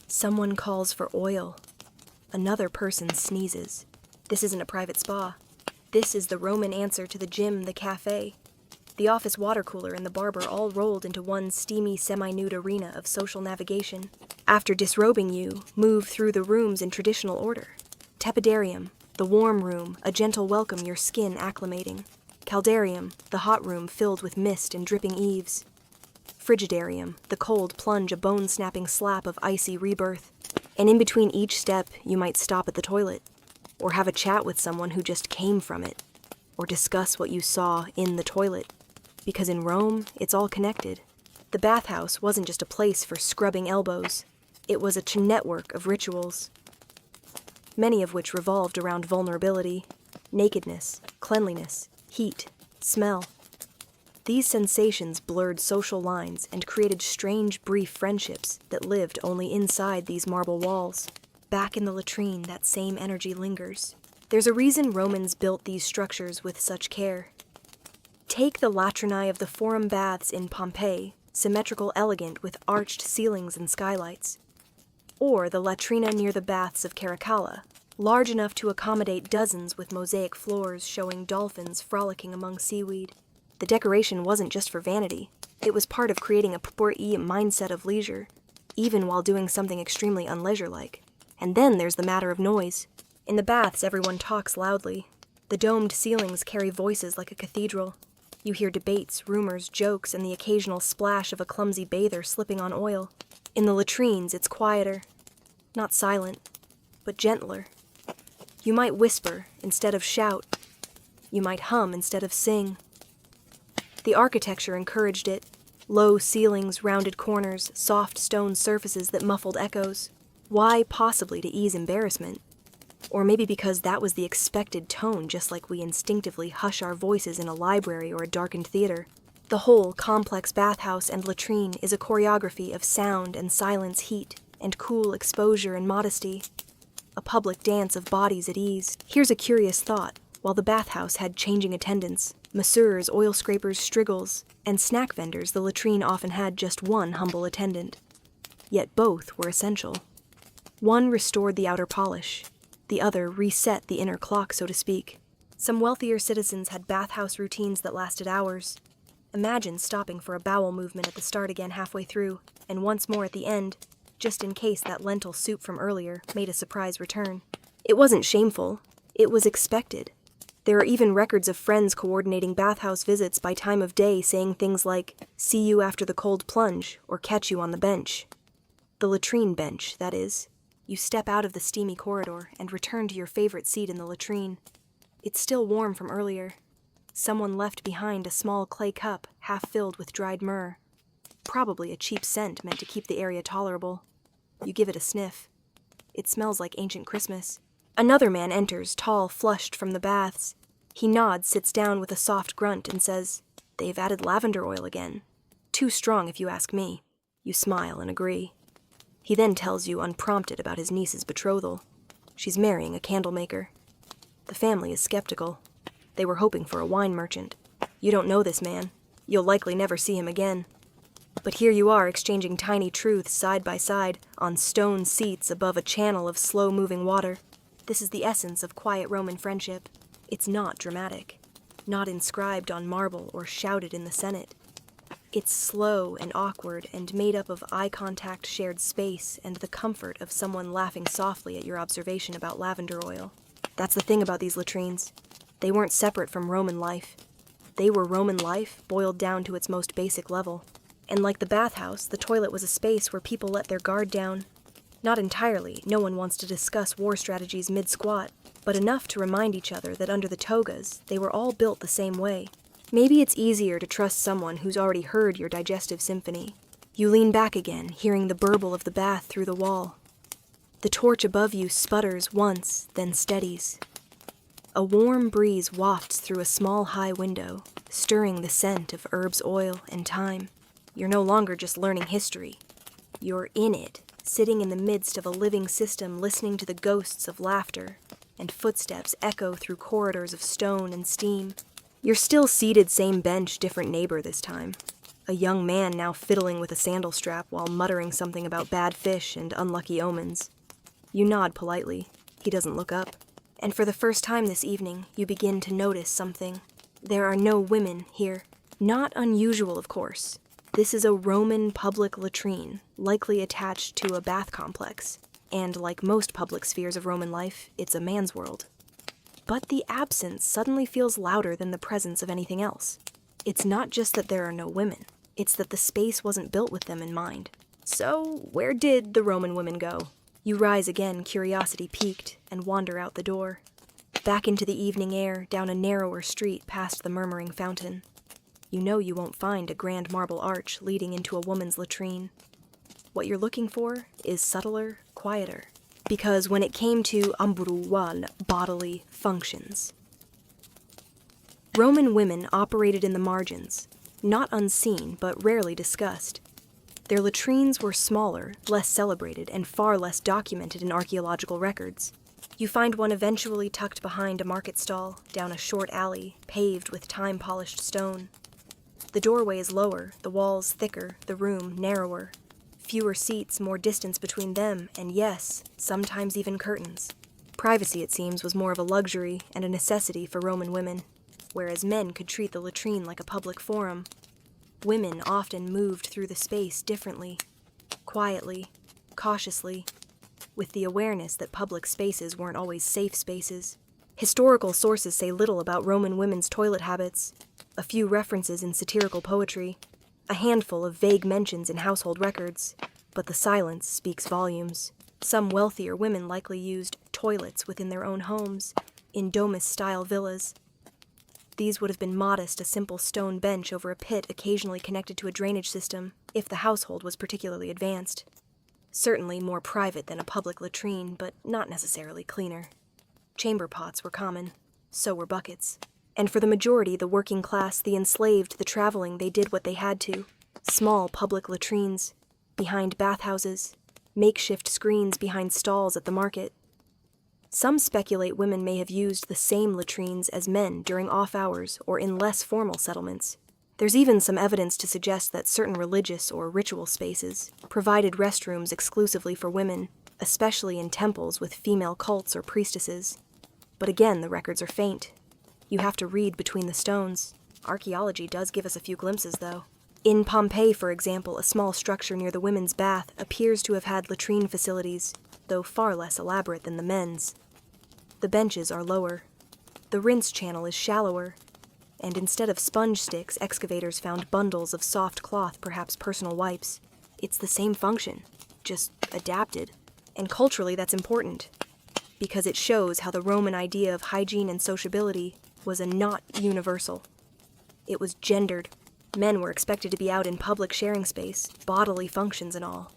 Someone calls for oil. Another person sneezes. This isn't a private spa. This is the Roman answer to the gym, the cafe, the office water cooler, and the barber all rolled into one steamy, semi-nude arena of social navigation. After disrobing you, move through the rooms in traditional order. Tepidarium, the warm room, a gentle welcome your skin acclimating. Caldarium, the hot room filled with mist and dripping eaves. Frigidarium, the cold plunge, a bone-snapping slap of icy rebirth. And in between each step, you might stop at the toilet, or have a chat with someone who just came from it, or discuss what you saw in the toilet. Because in Rome, it's all connected. The bathhouse wasn't just a place for scrubbing elbows. It was a network of rituals, many of which revolved around vulnerability, nakedness, cleanliness, heat, smell. These sensations blurred social lines and created strange, brief friendships that lived only inside these marble walls. Back in the latrine, that same energy lingers. There's a reason Romans built these structures with such care. Take the latrinae of the Forum baths in Pompeii, symmetrical, elegant, with arched ceilings and skylights. Or the latrina near the baths of Caracalla, large enough to accommodate dozens with mosaic floors showing dolphins frolicking among seaweed. The decoration wasn't just for vanity. It was part of creating a purpur-y mindset of leisure, even while doing something extremely unleisure-like. And then there's the matter of noise. In the baths, everyone talks loudly. The domed ceilings carry voices like a cathedral. You hear debates, rumors, jokes, and the occasional splash of a clumsy bather slipping on oil. In the latrines, it's quieter. Not silent, but gentler. You might whisper instead of shout. You might hum instead of sing. The architecture encouraged it. Low ceilings, rounded corners, soft stone surfaces that muffled echoes. Why possibly to ease embarrassment? Or maybe because that was the expected tone, just like we instinctively hush our voices in a library or a darkened theater. The whole complex bathhouse and latrine is a choreography of sound and silence, heat and cool exposure and modesty. A public dance of bodies at ease. Here's a curious thought. While the bathhouse had changing attendants, masseurs, oil scrapers, striggles, and snack vendors, the latrine often had just one humble attendant. Yet both were essential. One restored the outer polish. The other reset the inner clock, so to speak. Some wealthier citizens had bathhouse routines that lasted hours. Imagine stopping for a bowel movement at the start again halfway through, and once more at the end, just in case that lentil soup from earlier made a surprise return. It wasn't shameful. It was expected. There are even records of friends coordinating bathhouse visits by time of day, saying things like, "See you after the cold plunge," or "Catch you on the bench." The latrine bench, that is. You step out of the steamy corridor and return to your favorite seat in the latrine. It's still warm from earlier. Someone left behind a small clay cup half filled with dried myrrh. Probably a cheap scent meant to keep the area tolerable. You give it a sniff. It smells like ancient Christmas. Another man enters, tall, flushed from the baths. He nods, sits down with a soft grunt, and says, "They've added lavender oil again. Too strong if you ask me." You smile and agree. He then tells you unprompted about his niece's betrothal. She's marrying a candle maker. The family is skeptical. They were hoping for a wine merchant. You don't know this man. You'll likely never see him again. But here you are exchanging tiny truths side by side on stone seats above a channel of slow-moving water. This is the essence of quiet Roman friendship. It's not dramatic, not inscribed on marble or shouted in the Senate. It's slow and awkward and made up of eye contact, shared space, and the comfort of someone laughing softly at your observation about lavender oil. That's the thing about these latrines. They weren't separate from Roman life. They were Roman life boiled down to its most basic level. And like the bathhouse, the toilet was a space where people let their guard down. Not entirely, no one wants to discuss war strategies mid-squat, but enough to remind each other that under the togas, they were all built the same way. Maybe it's easier to trust someone who's already heard your digestive symphony. You lean back again, hearing the burble of the bath through the wall. The torch above you sputters once, then steadies. A warm breeze wafts through a small high window, stirring the scent of herbs, oil, and thyme. You're no longer just learning history. You're in it, sitting in the midst of a living system, listening to the ghosts of laughter and footsteps echo through corridors of stone and steam. You're still seated, same bench, different neighbor this time. A young man now fiddling with a sandal strap while muttering something about bad fish and unlucky omens. You nod politely. He doesn't look up. And for the first time this evening, you begin to notice something. There are no women here. Not unusual, of course. This is a Roman public latrine, likely attached to a bath complex. And like most public spheres of Roman life, it's a man's world. But the absence suddenly feels louder than the presence of anything else. It's not just that there are no women. It's that the space wasn't built with them in mind. So, where did the Roman women go? You rise again, curiosity piqued, and wander out the door. Back into the evening air, down a narrower street past the murmuring fountain. You know you won't find a grand marble arch leading into a woman's latrine. What you're looking for is subtler, quieter. Because when it came to ambruwal, bodily functions, Roman women operated in the margins, not unseen but rarely discussed. Their latrines were smaller, less celebrated, and far less documented in archaeological records. You find one eventually tucked behind a market stall, down a short alley, paved with time-polished stone. The doorway is lower, the walls thicker, the room narrower. Fewer seats, more distance between them, and yes, sometimes even curtains. Privacy, it seems, was more of a luxury and a necessity for Roman women, whereas men could treat the latrine like a public forum. Women often moved through the space differently, quietly, cautiously, with the awareness that public spaces weren't always safe spaces. Historical sources say little about Roman women's toilet habits, a few references in satirical poetry, a handful of vague mentions in household records, but the silence speaks volumes. Some wealthier women likely used toilets within their own homes, in domus-style villas. These would have been modest, a simple stone bench over a pit occasionally connected to a drainage system, if the household was particularly advanced. Certainly more private than a public latrine, but not necessarily cleaner. Chamber pots were common. So were buckets. And for the majority, the working class, the enslaved, the traveling, they did what they had to. Small public latrines, behind bathhouses, makeshift screens behind stalls at the market. Some speculate women may have used the same latrines as men during off hours or in less formal settlements. There's even some evidence to suggest that certain religious or ritual spaces provided restrooms exclusively for women, especially in temples with female cults or priestesses. But again, the records are faint. You have to read between the stones. Archaeology does give us a few glimpses, though. In Pompeii, for example, a small structure near the women's bath appears to have had latrine facilities, though far less elaborate than the men's. The benches are lower. The rinse channel is shallower, and instead of sponge sticks, excavators found bundles of soft cloth, perhaps personal wipes. It's the same function, just adapted. And culturally, that's important, because it shows how the Roman idea of hygiene and sociability was not universal. It was gendered. Men were expected to be out in public sharing space, bodily functions and all.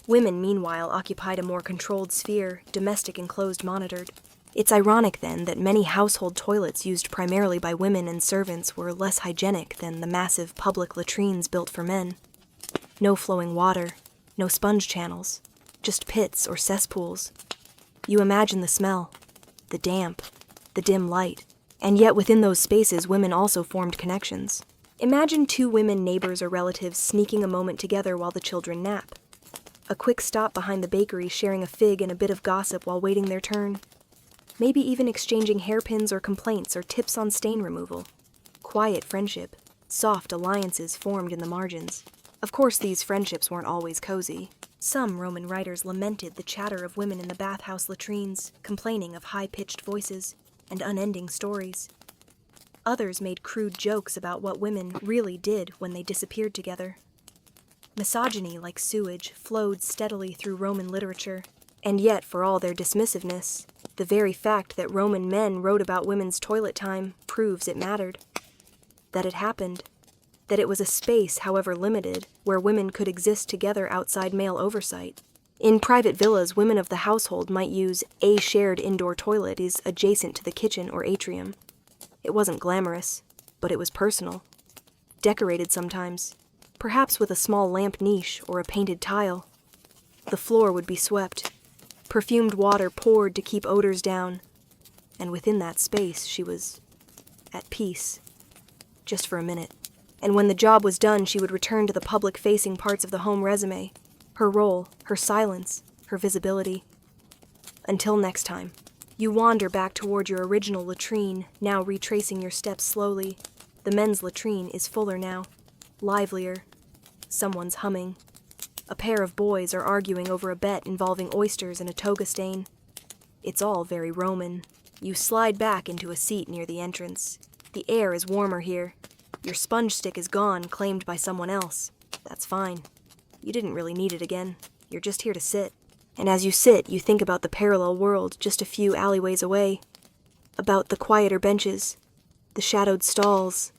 Women, meanwhile, occupied a more controlled sphere, domestic and closed monitored. It's ironic, then, that many household toilets used primarily by women and servants were less hygienic than the massive public latrines built for men. No flowing water, no sponge channels, just pits or cesspools. You imagine the smell, the damp, the dim light. And yet within those spaces, women also formed connections. Imagine two women neighbors or relatives sneaking a moment together while the children nap. A quick stop behind the bakery sharing a fig and a bit of gossip while waiting their turn. Maybe even exchanging hairpins or complaints or tips on stain removal. Quiet friendship, soft alliances formed in the margins. Of course, these friendships weren't always cozy. Some Roman writers lamented the chatter of women in the bathhouse latrines, complaining of high-pitched voices and unending stories. Others made crude jokes about what women really did when they disappeared together. Misogyny, like sewage, flowed steadily through Roman literature, and yet, for all their dismissiveness, the very fact that Roman men wrote about women's toilet time proves it mattered. That it happened. That it was a space, however limited, where women could exist together outside male oversight. In private villas, women of the household might use a shared indoor toilet is adjacent to the kitchen or atrium. It wasn't glamorous, but it was personal. Decorated sometimes, perhaps with a small lamp niche or a painted tile. The floor would be swept. Perfumed water poured to keep odors down. And within that space, she was at peace. Just for a minute. And when the job was done, she would return to the public-facing parts of the home resume. Her role, her silence, her visibility. Until next time, you wander back toward your original latrine, now retracing your steps slowly. The men's latrine is fuller now, livelier. Someone's humming. A pair of boys are arguing over a bet involving oysters and a toga stain. It's all very Roman. You slide back into a seat near the entrance. The air is warmer here. Your sponge stick is gone, claimed by someone else. That's fine. You didn't really need it again. You're just here to sit. And as you sit, you think about the parallel world just a few alleyways away. About the quieter benches, the shadowed stalls,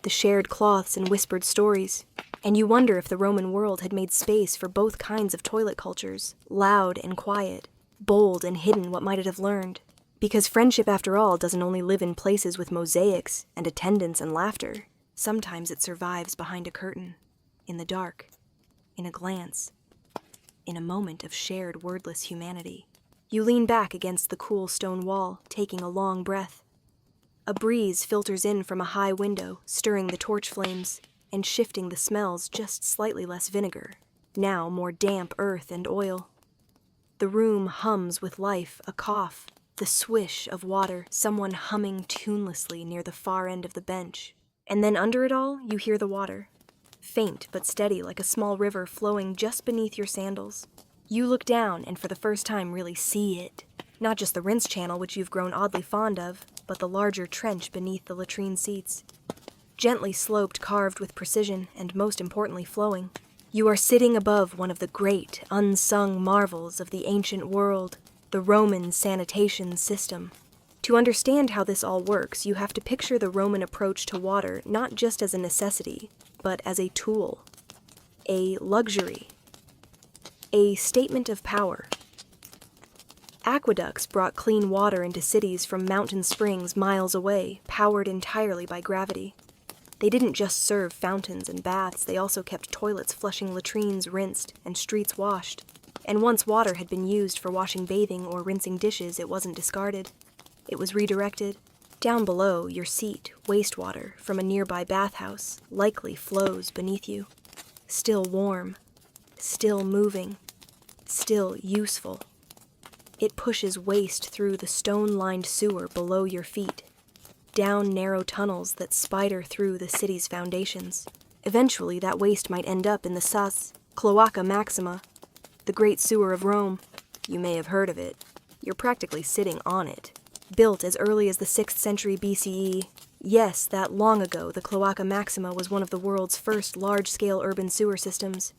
the shared cloths and whispered stories. And you wonder if the Roman world had made space for both kinds of toilet cultures, loud and quiet, bold and hidden. What might it have learned? Because friendship, after all, doesn't only live in places with mosaics and attendance and laughter. Sometimes it survives behind a curtain, in the dark, in a glance, in a moment of shared wordless humanity. You lean back against the cool stone wall, taking a long breath. A breeze filters in from a high window, stirring the torch flames and shifting the smells just slightly less vinegar, now more damp earth and oil. The room hums with life, a cough, the swish of water, someone humming tunelessly near the far end of the bench. And then under it all, you hear the water, faint but steady like a small river flowing just beneath your sandals. You look down and for the first time really see it. Not just the rinse channel, which you've grown oddly fond of, but the larger trench beneath the latrine seats. Gently sloped, carved with precision, and most importantly flowing. You are sitting above one of the great, unsung marvels of the ancient world, the Roman sanitation system. To understand how this all works, you have to picture the Roman approach to water not just as a necessity, but as a tool, a luxury, a statement of power. Aqueducts brought clean water into cities from mountain springs miles away, powered entirely by gravity. They didn't just serve fountains and baths, they also kept toilets flushing latrines rinsed and streets washed. And once water had been used for washing bathing or rinsing dishes, it wasn't discarded. It was redirected. Down below, your seat, wastewater from a nearby bathhouse, likely flows beneath you. Still warm, still moving, still useful. It pushes waste through the stone-lined sewer below your feet, down narrow tunnels that spider through the city's foundations. Eventually, that waste might end up in the Cloaca Maxima, the great sewer of Rome. You may have heard of it. You're practically sitting on it. Built as early as the 6th century BCE, yes, that long ago, the Cloaca Maxima was one of the world's first large-scale urban sewer systems.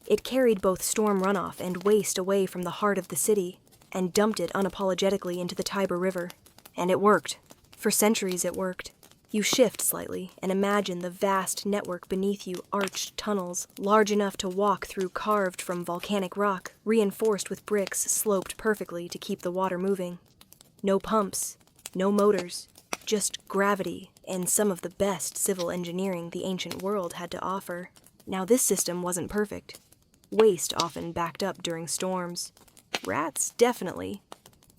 It carried both storm runoff and waste away from the heart of the city, and dumped it unapologetically into the Tiber River. And it worked. For centuries it worked. You shift slightly and imagine the vast network beneath you, arched tunnels, large enough to walk through, carved from volcanic rock, reinforced with bricks sloped perfectly to keep the water moving. No pumps, no motors, just gravity and some of the best civil engineering the ancient world had to offer. Now this system wasn't perfect. Waste often backed up during storms. Rats, definitely.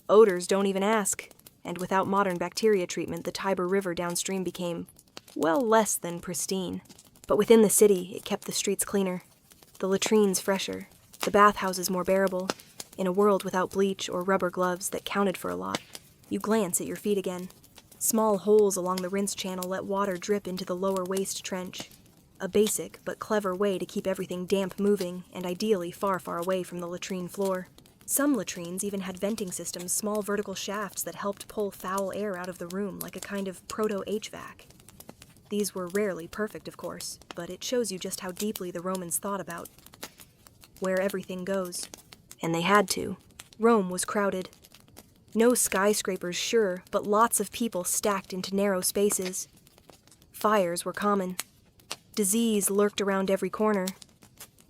Odors don't even ask. and without modern bacteria treatment, the Tiber River downstream became, well, less than pristine. But within the city, it kept the streets cleaner, the latrines fresher, the bathhouses more bearable, in a world without bleach or rubber gloves that counted for a lot. You glance at your feet again. Small holes along the rinse channel let water drip into the lower waist trench. A basic but clever way to keep everything damp moving and ideally far, far away from the latrine floor. Some latrines even had venting systems, small vertical shafts that helped pull foul air out of the room like a kind of proto-HVAC. These were rarely perfect, of course, but it shows you just how deeply the Romans thought about where everything goes. And they had to. Rome was crowded. No skyscrapers, sure, but lots of people stacked into narrow spaces. Fires were common. Disease lurked around every corner.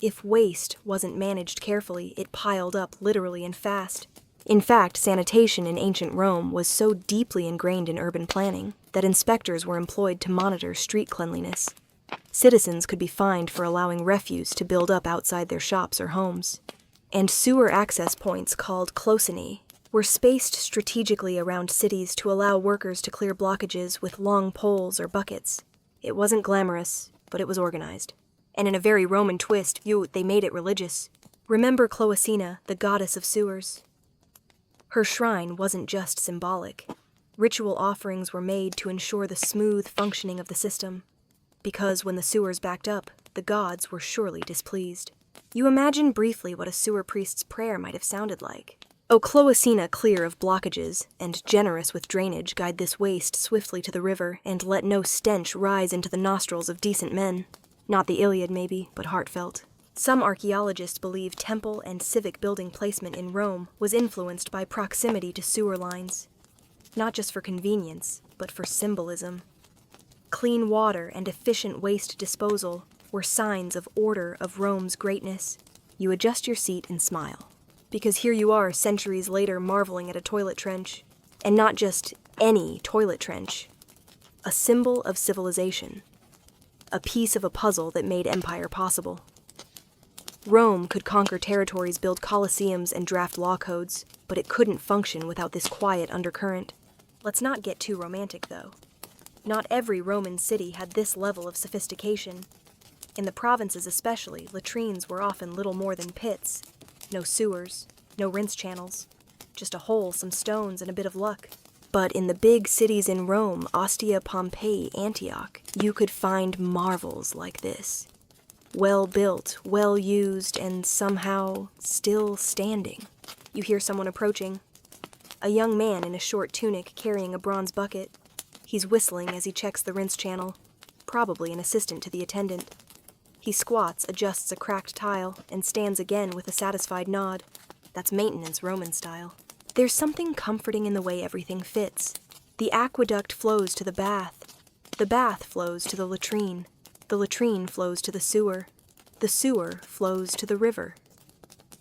If waste wasn't managed carefully, it piled up literally and fast. In fact, sanitation in ancient Rome was so deeply ingrained in urban planning that inspectors were employed to monitor street cleanliness. Citizens could be fined for allowing refuse to build up outside their shops or homes. And sewer access points, called closinae, were spaced strategically around cities to allow workers to clear blockages with long poles or buckets. It wasn't glamorous, but it was organized. And in a very Roman twist, they made it religious. Remember Cloacina, the goddess of sewers? Her shrine wasn't just symbolic. Ritual offerings were made to ensure the smooth functioning of the system. Because when the sewers backed up, the gods were surely displeased. You imagine briefly what a sewer priest's prayer might have sounded like. O Cloacina, clear of blockages, and generous with drainage, guide this waste swiftly to the river, and let no stench rise into the nostrils of decent men. Not the Iliad, maybe, but heartfelt. Some archaeologists believe temple and civic building placement in Rome was influenced by proximity to sewer lines. Not just for convenience, but for symbolism. Clean water and efficient waste disposal were signs of order of Rome's greatness. You adjust your seat and smile. Because here you are centuries later marveling at a toilet trench. And not just any toilet trench. A symbol of civilization. A piece of a puzzle that made empire possible. Rome could conquer territories, build colosseums, and draft law codes, but it couldn't function without this quiet undercurrent. Let's not get too romantic, though. Not every Roman city had this level of sophistication. In the provinces especially, latrines were often little more than pits. No sewers, no rinse channels, just a hole, some stones, and a bit of luck. But in the big cities in Rome, Ostia, Pompeii, Antioch, you could find marvels like this. Well built, well used, and somehow still standing. You hear someone approaching. A young man in a short tunic carrying a bronze bucket. He's whistling as he checks the rinse channel, probably an assistant to the attendant. He squats, adjusts a cracked tile, and stands again with a satisfied nod. That's maintenance Roman style. There's something comforting in the way everything fits. The aqueduct flows to the bath. The bath flows to the latrine. The latrine flows to the sewer. The sewer flows to the river.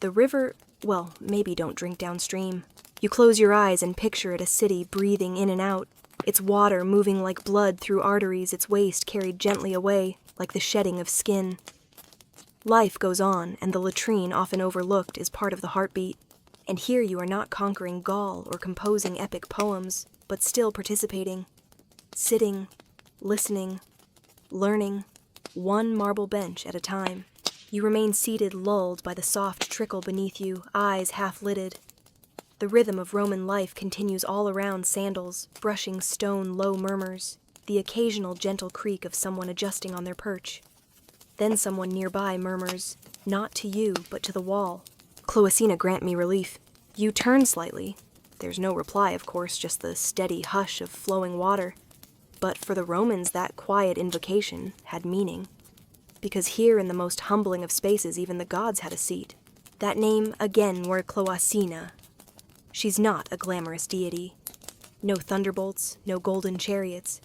The river, well, maybe don't drink downstream. You close your eyes and picture it a city breathing in and out. Its water moving like blood through arteries, its waste carried gently away, like the shedding of skin. Life goes on, and the latrine, often overlooked, is part of the heartbeat. And here you are not conquering Gaul or composing epic poems, but still participating. Sitting, listening, learning, one marble bench at a time. You remain seated, lulled by the soft trickle beneath you, eyes half-lidded. The rhythm of Roman life continues all around sandals, brushing stone low murmurs, the occasional gentle creak of someone adjusting on their perch. Then someone nearby murmurs, not to you, but to the wall. Cloacina, grant me relief. You turn slightly. There's no reply, of course, just the steady hush of flowing water. But for the Romans, that quiet invocation had meaning. Because here in the most humbling of spaces, even the gods had a seat. That name, again, were Cloacina. She's not a glamorous deity. No thunderbolts, no golden chariots.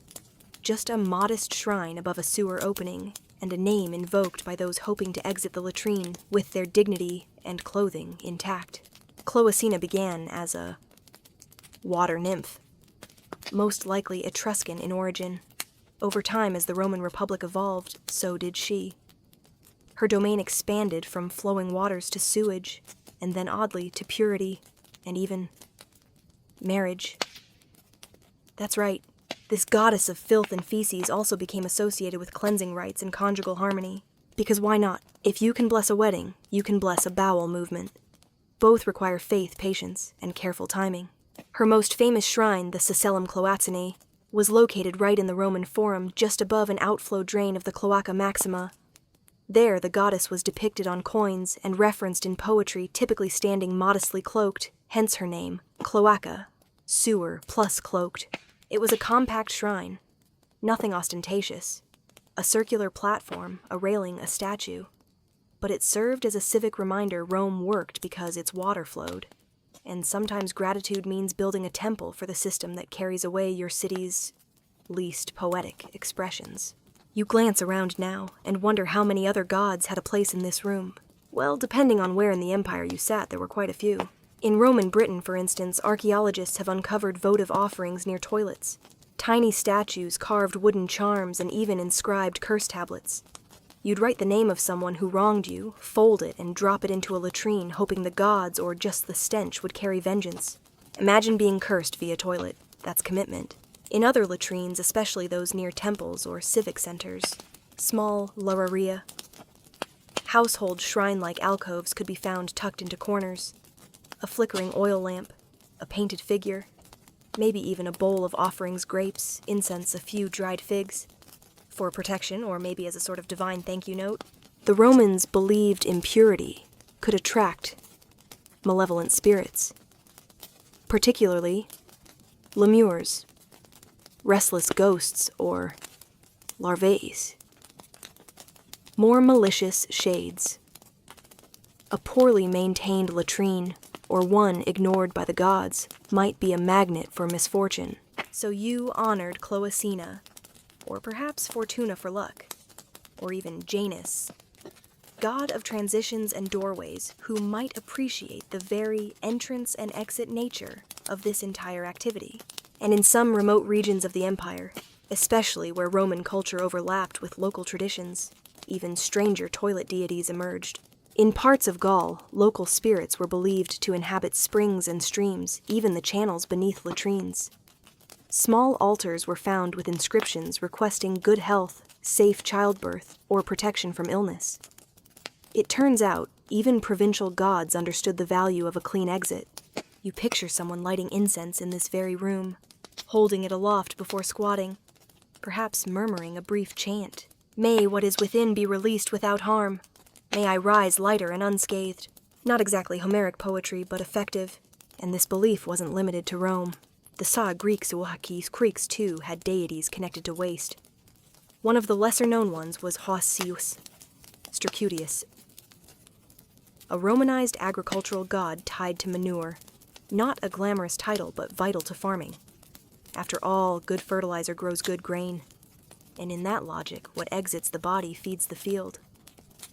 Just a modest shrine above a sewer opening, and a name invoked by those hoping to exit the latrine with their dignity and clothing intact. Cloacina began as a water nymph, most likely Etruscan in origin. Over time, as the Roman Republic evolved, so did she. Her domain expanded from flowing waters to sewage, and then oddly to purity, and even marriage. That's right. This goddess of filth and feces also became associated with cleansing rites and conjugal harmony. Because why not? If you can bless a wedding, you can bless a bowel movement. Both require faith, patience, and careful timing. Her most famous shrine, the Sacellum Cloacinae, was located right in the Roman Forum, just above an outflow drain of the Cloaca Maxima. There, the goddess was depicted on coins and referenced in poetry, typically standing modestly cloaked, hence her name, Cloaca, sewer plus cloaked. It was a compact shrine, nothing ostentatious, a circular platform, a railing, a statue. But it served as a civic reminder Rome worked because its water flowed. And sometimes gratitude means building a temple for the system that carries away your city's least poetic expressions. You glance around now and wonder how many other gods had a place in this room. Well, depending on where in the empire you sat, there were quite a few. In Roman Britain, for instance, archaeologists have uncovered votive offerings near toilets. Tiny statues, carved wooden charms, and even inscribed curse tablets. You'd write the name of someone who wronged you, fold it, and drop it into a latrine, hoping the gods or just the stench would carry vengeance. Imagine being cursed via toilet. That's commitment. In other latrines, especially those near temples or civic centers, small lararia, household shrine-like alcoves could be found tucked into corners. A flickering oil lamp, a painted figure, maybe even a bowl of offerings, grapes, incense, a few dried figs. For protection, or maybe as a sort of divine thank you note. The Romans believed impurity could attract malevolent spirits, particularly lemures, restless ghosts, or larvae. More malicious shades. A poorly maintained latrine, or one ignored by the gods, might be a magnet for misfortune. So you honored Cloacina, or perhaps Fortuna for luck, or even Janus, god of transitions and doorways, who might appreciate the very entrance and exit nature of this entire activity. And in some remote regions of the empire, especially where Roman culture overlapped with local traditions, even stranger toilet deities emerged. In parts of Gaul, local spirits were believed to inhabit springs and streams, even the channels beneath latrines. Small altars were found with inscriptions requesting good health, safe childbirth, or protection from illness. It turns out, even provincial gods understood the value of a clean exit. You picture someone lighting incense in this very room, holding it aloft before squatting, perhaps murmuring a brief chant. May what is within be released without harm. May I rise lighter and unscathed. Not exactly Homeric poetry, but effective. And this belief wasn't limited to Rome. The Greek Zouakis Creeks, too, had deities connected to waste. One of the lesser-known ones was Hosius Stercutius, a Romanized agricultural god tied to manure. Not a glamorous title, but vital to farming. After all, good fertilizer grows good grain. And in that logic, what exits the body feeds the field.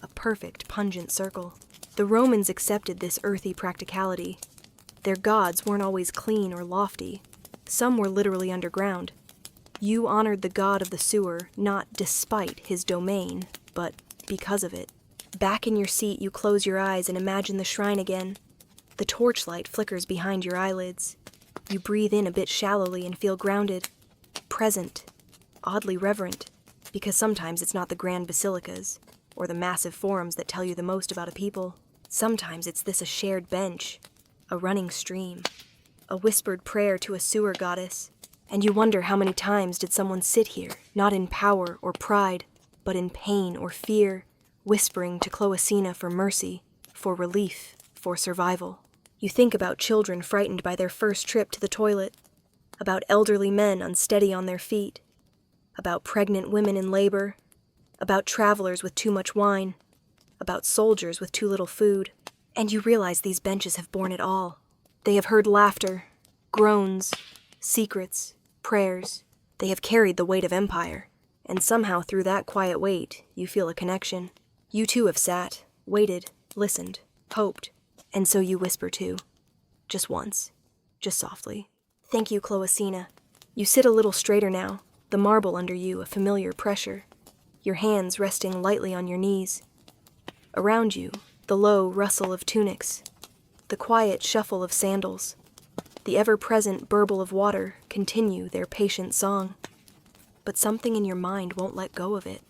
A perfect, pungent circle. The Romans accepted this earthy practicality. Their gods weren't always clean or lofty. Some were literally underground. You honored the god of the sewer, not despite his domain, but because of it. Back in your seat, you close your eyes and imagine the shrine again. The torchlight flickers behind your eyelids. You breathe in a bit shallowly and feel grounded, present, oddly reverent, because sometimes it's not the grand basilicas or the massive forums that tell you the most about a people. Sometimes it's a shared bench, a running stream, a whispered prayer to a sewer goddess, and you wonder how many times did someone sit here, not in power or pride, but in pain or fear, whispering to Cloacina for mercy, for relief, for survival. You think about children frightened by their first trip to the toilet, about elderly men unsteady on their feet, about pregnant women in labor, about travelers with too much wine, about soldiers with too little food. And you realize these benches have borne it all. They have heard laughter, groans, secrets, prayers. They have carried the weight of empire. And somehow through that quiet weight, you feel a connection. You too have sat, waited, listened, hoped. And so you whisper too. Just once. Just softly. Thank you, Cloacina. You sit a little straighter now, the marble under you a familiar pressure. Your hands resting lightly on your knees. Around you, the low rustle of tunics. The quiet shuffle of sandals. the ever-present burble of water continue their patient song. But something in your mind won't let go of it.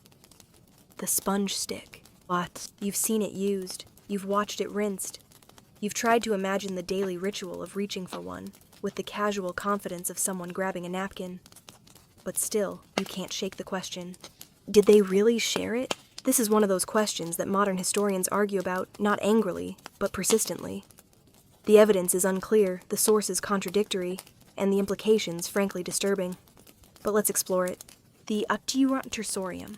The sponge stick. What? You've seen it used. You've watched it rinsed. You've tried to imagine the daily ritual of reaching for one, with the casual confidence of someone grabbing a napkin. But still, you can't shake the question. Did they really share it? This is one of those questions that modern historians argue about, not angrily, but persistently. The evidence is unclear, the sources contradictory, and the implications frankly disturbing. But let's explore it. The unterrupted,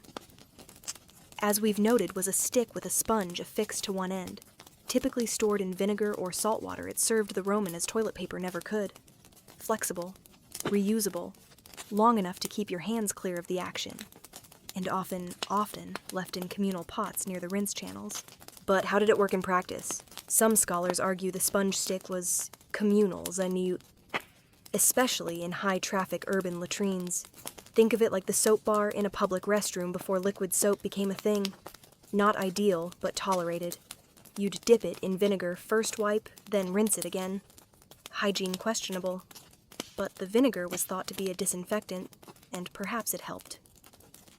as we've noted, was a stick with a sponge affixed to one end. Typically stored in vinegar or salt water, it served the Roman as toilet paper never could. Flexible, reusable, long enough to keep your hands clear of the action, and often left in communal pots near the rinse channels. But how did it work in practice? Some scholars argue the sponge stick was communal, especially in high-traffic urban latrines. Think of it like the soap bar in a public restroom before liquid soap became a thing. Not ideal, but tolerated. You'd dip it in vinegar, first wipe, then rinse it again. Hygiene questionable. But the vinegar was thought to be a disinfectant, and perhaps it helped.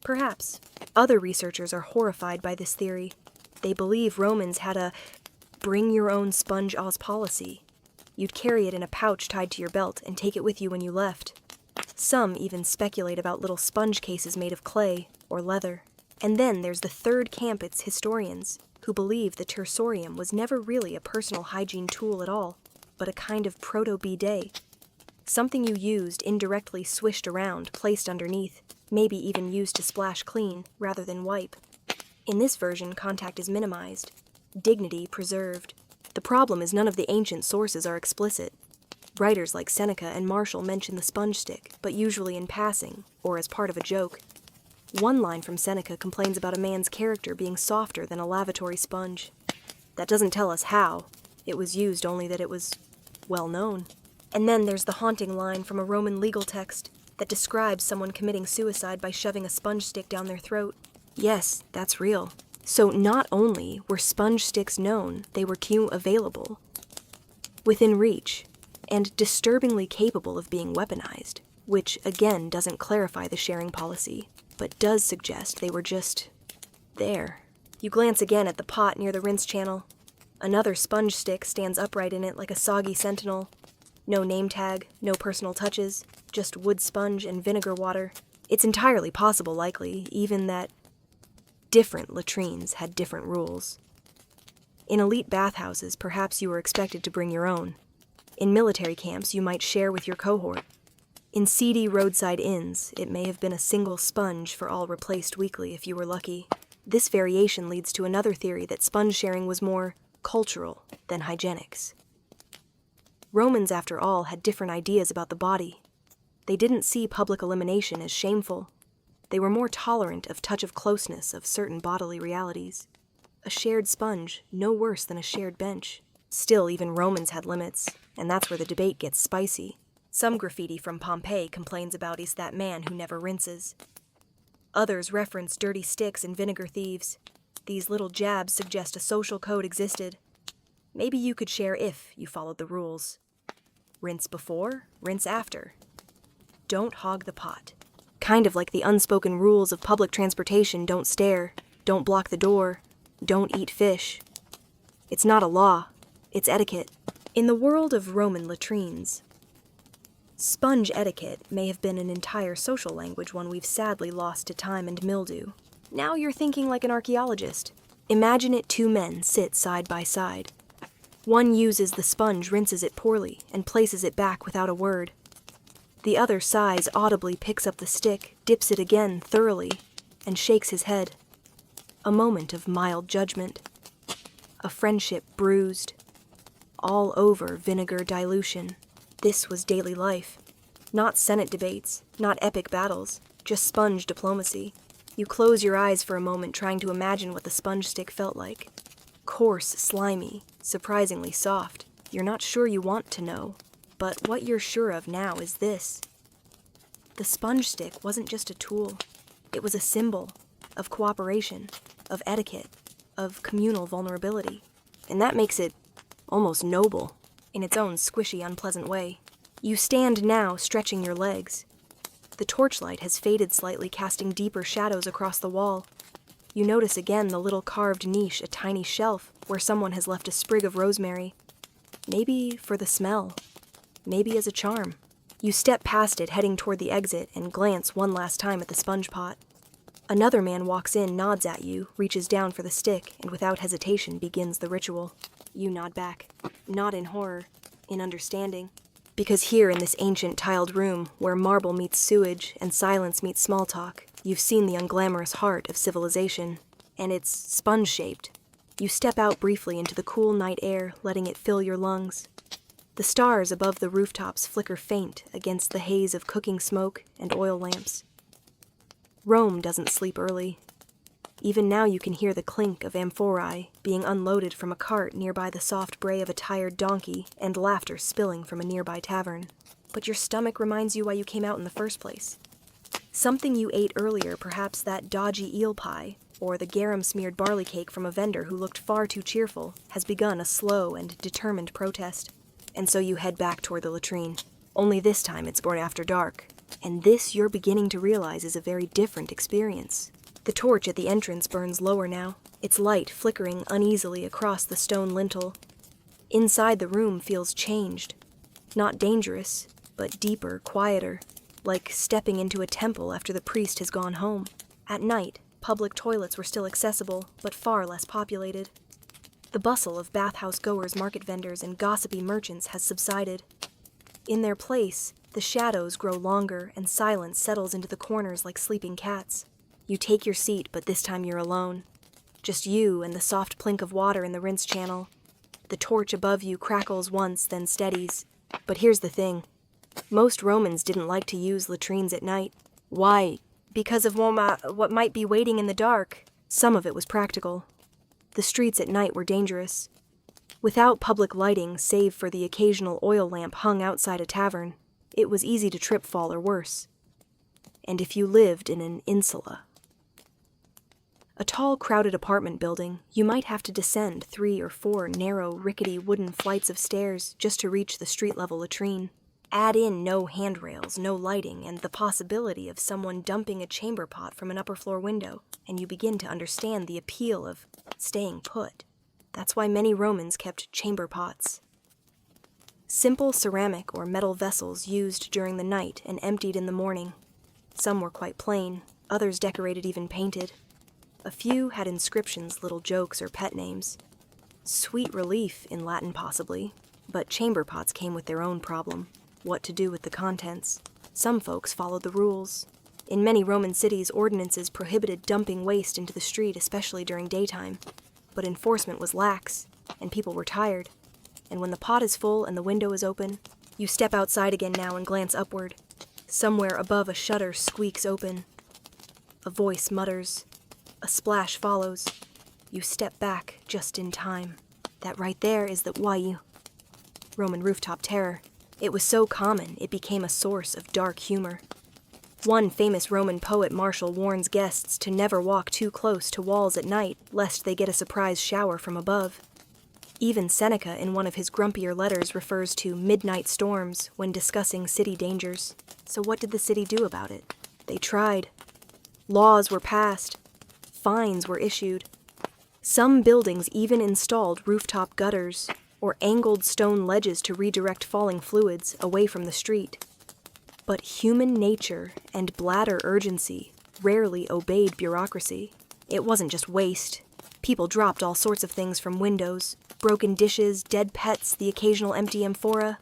Perhaps. Other researchers are horrified by this theory. They believe Romans had a bring-your-own-sponge policy. You'd carry it in a pouch tied to your belt and take it with you when you left. Some even speculate about little sponge cases made of clay or leather. And then there's the third camp, its historians, who believe the tersorium was never really a personal hygiene tool at all, but a kind of proto-bidet. Something you used, indirectly swished around, placed underneath, maybe even used to splash clean rather than wipe. In this version, contact is minimized, dignity preserved. The problem is none of the ancient sources are explicit. Writers like Seneca and Martial mention the sponge stick, but usually in passing, or as part of a joke. One line from Seneca complains about a man's character being softer than a lavatory sponge. That doesn't tell us how. It was used, only that it was well known. And then there's the haunting line from a Roman legal text that describes someone committing suicide by shoving a sponge stick down their throat. Yes, that's real. So not only were sponge sticks known, they were available, within reach, and disturbingly capable of being weaponized, which again doesn't clarify the sharing policy, but does suggest they were just there. You glance again at the pot near the rinse channel. Another sponge stick stands upright in it like a soggy sentinel. No name tag, no personal touches, just wood sponge and vinegar water. It's entirely possible, likely, even that different latrines had different rules. In elite bathhouses, perhaps you were expected to bring your own. In military camps, you might share with your cohort. In seedy roadside inns, it may have been a single sponge for all replaced weekly if you were lucky. This variation leads to another theory that sponge sharing was more cultural than hygienics. Romans, after all, had different ideas about the body. They didn't see public elimination as shameful. They were more tolerant of touch of closeness of certain bodily realities. A shared sponge, no worse than a shared bench. Still, even Romans had limits, and that's where the debate gets spicy. Some graffiti from Pompeii complains about "He's that man who never rinses." Others reference dirty sticks and vinegar thieves. These little jabs suggest a social code existed. Maybe you could share if you followed the rules. Rinse before, rinse after. Don't hog the pot. Kind of like the unspoken rules of public transportation: don't stare, don't block the door, don't eat fish. It's not a law, it's etiquette. In the world of Roman latrines, sponge etiquette may have been an entire social language, one we've sadly lost to time and mildew. Now you're thinking like an archaeologist. Imagine it: two men sit side by side. One uses the sponge, rinses it poorly, and places it back without a word. The other sighs audibly, picks up the stick, dips it again thoroughly, and shakes his head. A moment of mild judgment. A friendship bruised. All over vinegar dilution. This was daily life. Not Senate debates, not epic battles, just sponge diplomacy. You close your eyes for a moment, trying to imagine what the sponge stick felt like. Coarse, slimy, surprisingly soft. You're not sure you want to know. But what you're sure of now is this. The sponge stick wasn't just a tool. It was a symbol of cooperation, of etiquette, of communal vulnerability. And that makes it almost noble, in its own squishy, unpleasant way. You stand now, stretching your legs. The torchlight has faded slightly, casting deeper shadows across the wall. You notice again the little carved niche, a tiny shelf, where someone has left a sprig of rosemary. Maybe for the smell. Maybe as a charm. You step past it, heading toward the exit, and glance one last time at the sponge pot. Another man walks in, nods at you, reaches down for the stick, and without hesitation begins the ritual. You nod back. Not in horror, in understanding. Because here in this ancient tiled room, where marble meets sewage and silence meets small talk, you've seen the unglamorous heart of civilization, and it's sponge-shaped. You step out briefly into the cool night air, letting it fill your lungs. The stars above the rooftops flicker faint against the haze of cooking smoke and oil lamps. Rome doesn't sleep early. Even now you can hear the clink of amphorae being unloaded from a cart nearby, the soft bray of a tired donkey, and laughter spilling from a nearby tavern. But your stomach reminds you why you came out in the first place. Something you ate earlier, perhaps that dodgy eel pie, or the garum-smeared barley cake from a vendor who looked far too cheerful, has begun a slow and determined protest. And so you head back toward the latrine. Only this time it's born after dark. And this you're beginning to realize is a very different experience. The torch at the entrance burns lower now, its light flickering uneasily across the stone lintel. Inside the room feels changed. Not dangerous, but deeper, quieter, like stepping into a temple after the priest has gone home. At night, public toilets were still accessible, but far less populated. The bustle of bathhouse goers, market vendors, and gossipy merchants has subsided. In their place, the shadows grow longer and silence settles into the corners like sleeping cats. You take your seat, but this time you're alone. Just you and the soft plink of water in the rinse channel. The torch above you crackles once, then steadies. But here's the thing. Most Romans didn't like to use latrines at night. Why? Because of what might be waiting in the dark. Some of it was practical. The streets at night were dangerous. Without public lighting, save for the occasional oil lamp hung outside a tavern, it was easy to trip, fall, or worse. And if you lived in an insula, a tall, crowded apartment building, you might have to descend 3 or 4 narrow, rickety wooden flights of stairs just to reach the street-level latrine. Add in no handrails, no lighting, and the possibility of someone dumping a chamber pot from an upper-floor window, and you begin to understand the appeal of staying put. That's why many Romans kept chamber pots. Simple ceramic or metal vessels used during the night and emptied in the morning. Some were quite plain, others decorated, even painted. A few had inscriptions, little jokes, or pet names. Sweet relief in Latin, possibly, but chamber pots came with their own problem. What to do with the contents. Some folks followed the rules. In many Roman cities, ordinances prohibited dumping waste into the street, especially during daytime. But enforcement was lax, and people were tired. And when the pot is full and the window is open, you step outside again now and glance upward. Somewhere above, a shutter squeaks open. A voice mutters. A splash follows. You step back just in time. That right there is the Roman rooftop terror. It was so common, it became a source of dark humor. One famous Roman poet marshal warns guests to never walk too close to walls at night, lest they get a surprise shower from above. Even Seneca, in one of his grumpier letters, refers to midnight storms when discussing city dangers. So what did the city do about it? They tried. Laws were passed. Fines were issued. Some buildings even installed rooftop gutters or angled stone ledges to redirect falling fluids away from the street. But human nature and bladder urgency rarely obeyed bureaucracy. It wasn't just waste. People dropped all sorts of things from windows, broken dishes, dead pets, the occasional empty amphora,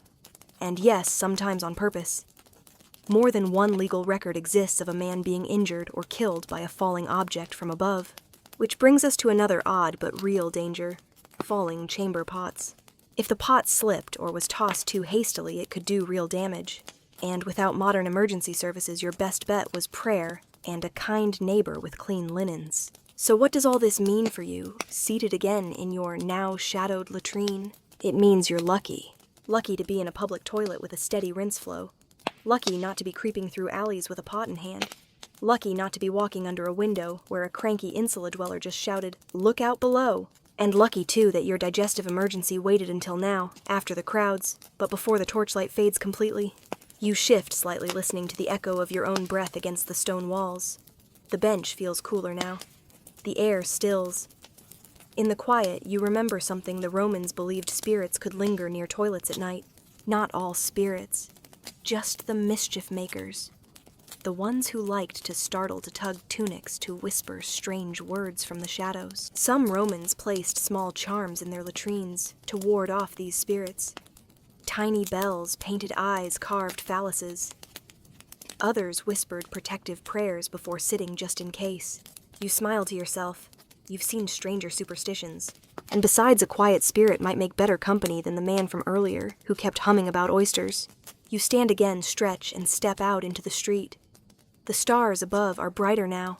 and yes, sometimes on purpose. More than one legal record exists of a man being injured or killed by a falling object from above. Which brings us to another odd but real danger, falling chamber pots. If the pot slipped or was tossed too hastily, it could do real damage. And without modern emergency services, your best bet was prayer and a kind neighbor with clean linens. So what does all this mean for you, seated again in your now shadowed latrine? It means you're lucky. Lucky to be in a public toilet with a steady rinse flow. Lucky not to be creeping through alleys with a pot in hand. Lucky not to be walking under a window where a cranky insula dweller just shouted, "Look out below!" And lucky, too, that your digestive emergency waited until now, after the crowds, but before the torchlight fades completely. You shift slightly, listening to the echo of your own breath against the stone walls. The bench feels cooler now. The air stills. In the quiet, you remember something the Romans believed spirits could linger near toilets at night. Not all spirits. Just the mischief makers. The ones who liked to startle, to tug tunics, to whisper strange words from the shadows. Some Romans placed small charms in their latrines to ward off these spirits. Tiny bells, painted eyes, carved phalluses. Others whispered protective prayers before sitting just in case. You smile to yourself. You've seen stranger superstitions. And besides, a quiet spirit might make better company than the man from earlier who kept humming about oysters. You stand again, stretch, and step out into the street. The stars above are brighter now.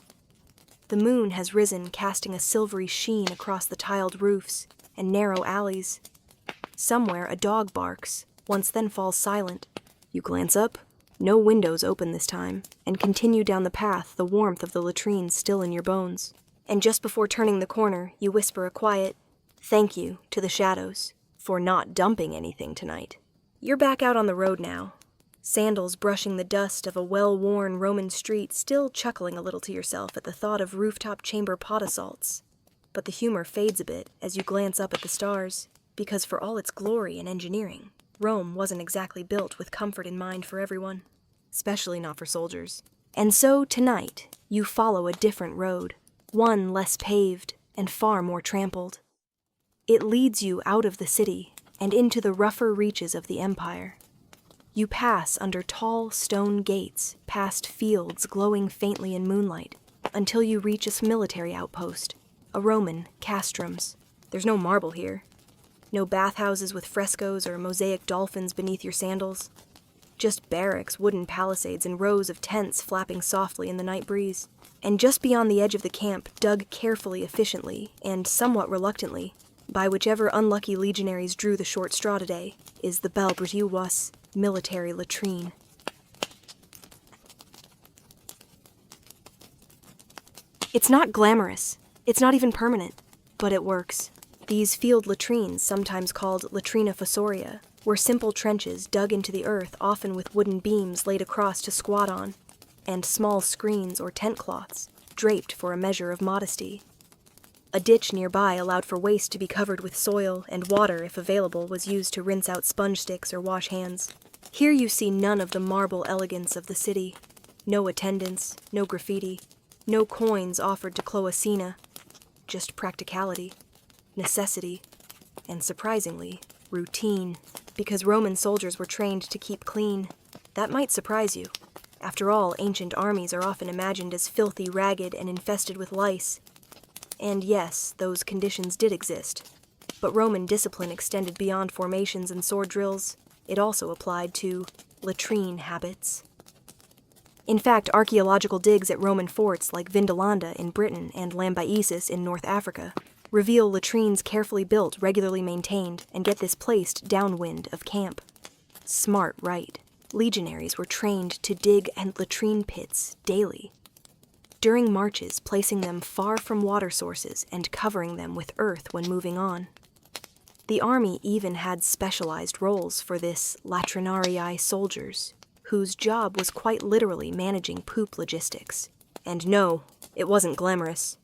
The moon has risen, casting a silvery sheen across the tiled roofs and narrow alleys. Somewhere a dog barks, once then falls silent. You glance up. No windows open this time, and continue down the path, the warmth of the latrine still in your bones. And just before turning the corner, you whisper a quiet, "Thank you," to the shadows, for not dumping anything tonight. You're back out on the road now. Sandals brushing the dust of a well-worn Roman street, still chuckling a little to yourself at the thought of rooftop chamber pot assaults. But the humor fades a bit as you glance up at the stars, because for all its glory and engineering, Rome wasn't exactly built with comfort in mind for everyone, especially not for soldiers. And so, tonight, you follow a different road, one less paved and far more trampled. It leads you out of the city and into the rougher reaches of the empire. You pass under tall stone gates, past fields glowing faintly in moonlight, until you reach a military outpost, a Roman castrums. There's no marble here. No bathhouses with frescoes or mosaic dolphins beneath your sandals. Just barracks, wooden palisades, and rows of tents flapping softly in the night breeze. And just beyond the edge of the camp, dug carefully, efficiently, and somewhat reluctantly, by whichever unlucky legionaries drew the short straw today, is the Belbritiwas military latrine. It's not glamorous. It's not even permanent, but it works. These field latrines, sometimes called latrina fossoria, were simple trenches dug into the earth, often with wooden beams laid across to squat on, and small screens or tent cloths, draped for a measure of modesty. A ditch nearby allowed for waste to be covered with soil, and water, if available, was used to rinse out sponge sticks or wash hands. Here you see none of the marble elegance of the city. No attendants, no graffiti, no coins offered to Cloacina. Just practicality, necessity, and surprisingly, routine. Because Roman soldiers were trained to keep clean. That might surprise you. After all, ancient armies are often imagined as filthy, ragged, and infested with lice. And yes, those conditions did exist. But Roman discipline extended beyond formations and sword drills. It also applied to latrine habits. In fact, archaeological digs at Roman forts like Vindolanda in Britain and Lambaesis in North Africa reveal latrines carefully built, regularly maintained, and get this placed downwind of camp. Smart, right? Legionaries were trained to dig and latrine pits daily. During marches, placing them far from water sources and covering them with earth when moving on. The army even had specialized roles for this latrinarii soldiers, whose job was quite literally managing poop logistics. And no, it wasn't glamorous.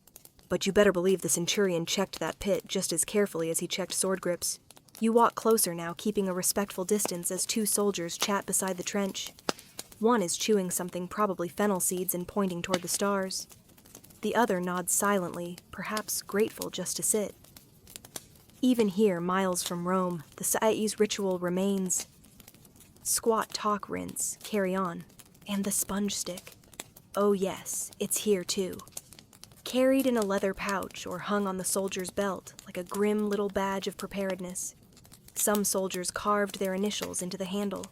But you better believe the centurion checked that pit just as carefully as he checked sword grips. You walk closer now, keeping a respectful distance as two soldiers chat beside the trench. One is chewing something, probably fennel seeds, and pointing toward the stars. The other nods silently, perhaps grateful just to sit. Even here, miles from Rome, the Sais ritual remains. Squat, talk, rinse, carry on. And the sponge stick. Oh yes, it's here too. Carried in a leather pouch or hung on the soldier's belt like a grim little badge of preparedness. Some soldiers carved their initials into the handle.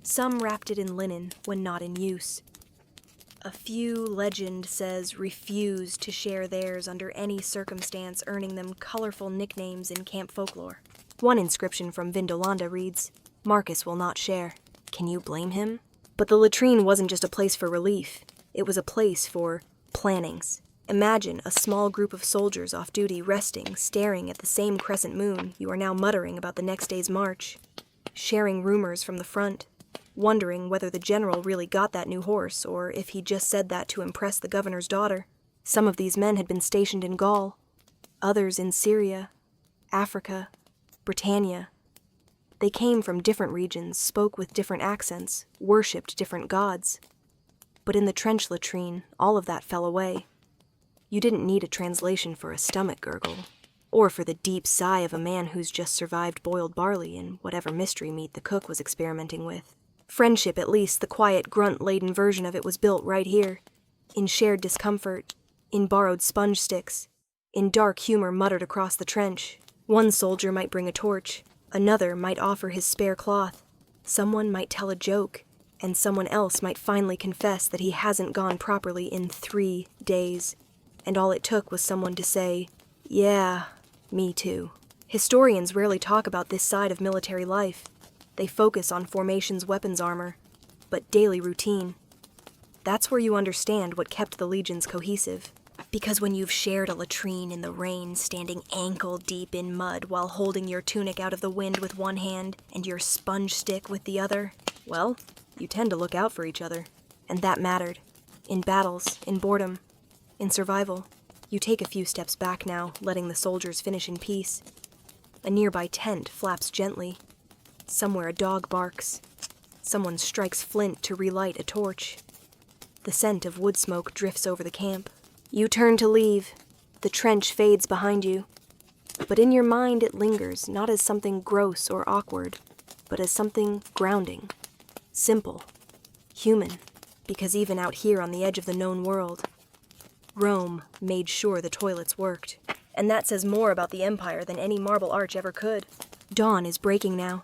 Some wrapped it in linen when not in use. A few, legend says, refused to share theirs under any circumstance, earning them colorful nicknames in camp folklore. One inscription from Vindolanda reads, "Marcus will not share." Can you blame him? But the latrine wasn't just a place for relief. It was a place for plannings. Imagine a small group of soldiers off duty resting, staring at the same crescent moon you are now muttering about the next day's march, sharing rumors from the front, wondering whether the general really got that new horse or if he just said that to impress the governor's daughter. Some of these men had been stationed in Gaul, others in Syria, Africa, Britannia. They came from different regions, spoke with different accents, worshipped different gods. But in the trench latrine, all of that fell away. You didn't need a translation for a stomach gurgle, or for the deep sigh of a man who's just survived boiled barley and whatever mystery meat the cook was experimenting with. Friendship, at least, the quiet, grunt-laden version of it, was built right here, in shared discomfort, in borrowed sponge sticks, in dark humor muttered across the trench. One soldier might bring a torch, another might offer his spare cloth, someone might tell a joke, and someone else might finally confess that he hasn't gone properly in 3 days. And all it took was someone to say, "Yeah, me too." Historians rarely talk about this side of military life. They focus on formation's weapons armor, but daily routine. That's where you understand what kept the legions cohesive. Because when you've shared a latrine in the rain, standing ankle-deep in mud while holding your tunic out of the wind with one hand and your sponge stick with the other, well, you tend to look out for each other. And that mattered. In battles, in boredom, in survival. You take a few steps back now, letting the soldiers finish in peace. A nearby tent flaps gently. Somewhere a dog barks. Someone strikes flint to relight a torch. The scent of wood smoke drifts over the camp. You turn to leave. The trench fades behind you. But in your mind it lingers, not as something gross or awkward, but as something grounding, simple, human. Because even out here on the edge of the known world, Rome made sure the toilets worked. And that says more about the empire than any marble arch ever could. Dawn is breaking now.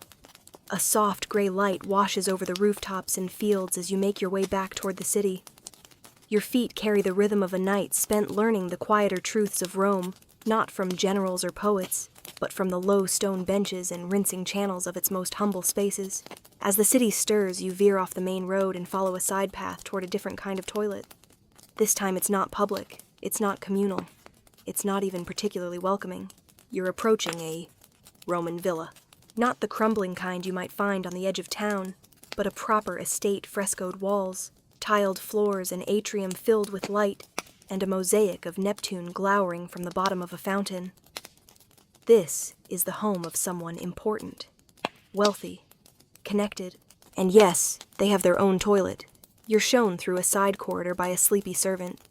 A soft gray light washes over the rooftops and fields as you make your way back toward the city. Your feet carry the rhythm of a night spent learning the quieter truths of Rome, not from generals or poets, but from the low stone benches and rinsing channels of its most humble spaces. As the city stirs, you veer off the main road and follow a side path toward a different kind of toilet. This time it's not public, it's not communal, it's not even particularly welcoming. You're approaching a Roman villa. Not the crumbling kind you might find on the edge of town, but a proper estate, frescoed walls, tiled floors, an atrium filled with light, and a mosaic of Neptune glowering from the bottom of a fountain. This is the home of someone important, wealthy, connected. And yes, they have their own toilet. You're shown through a side corridor by a sleepy servant.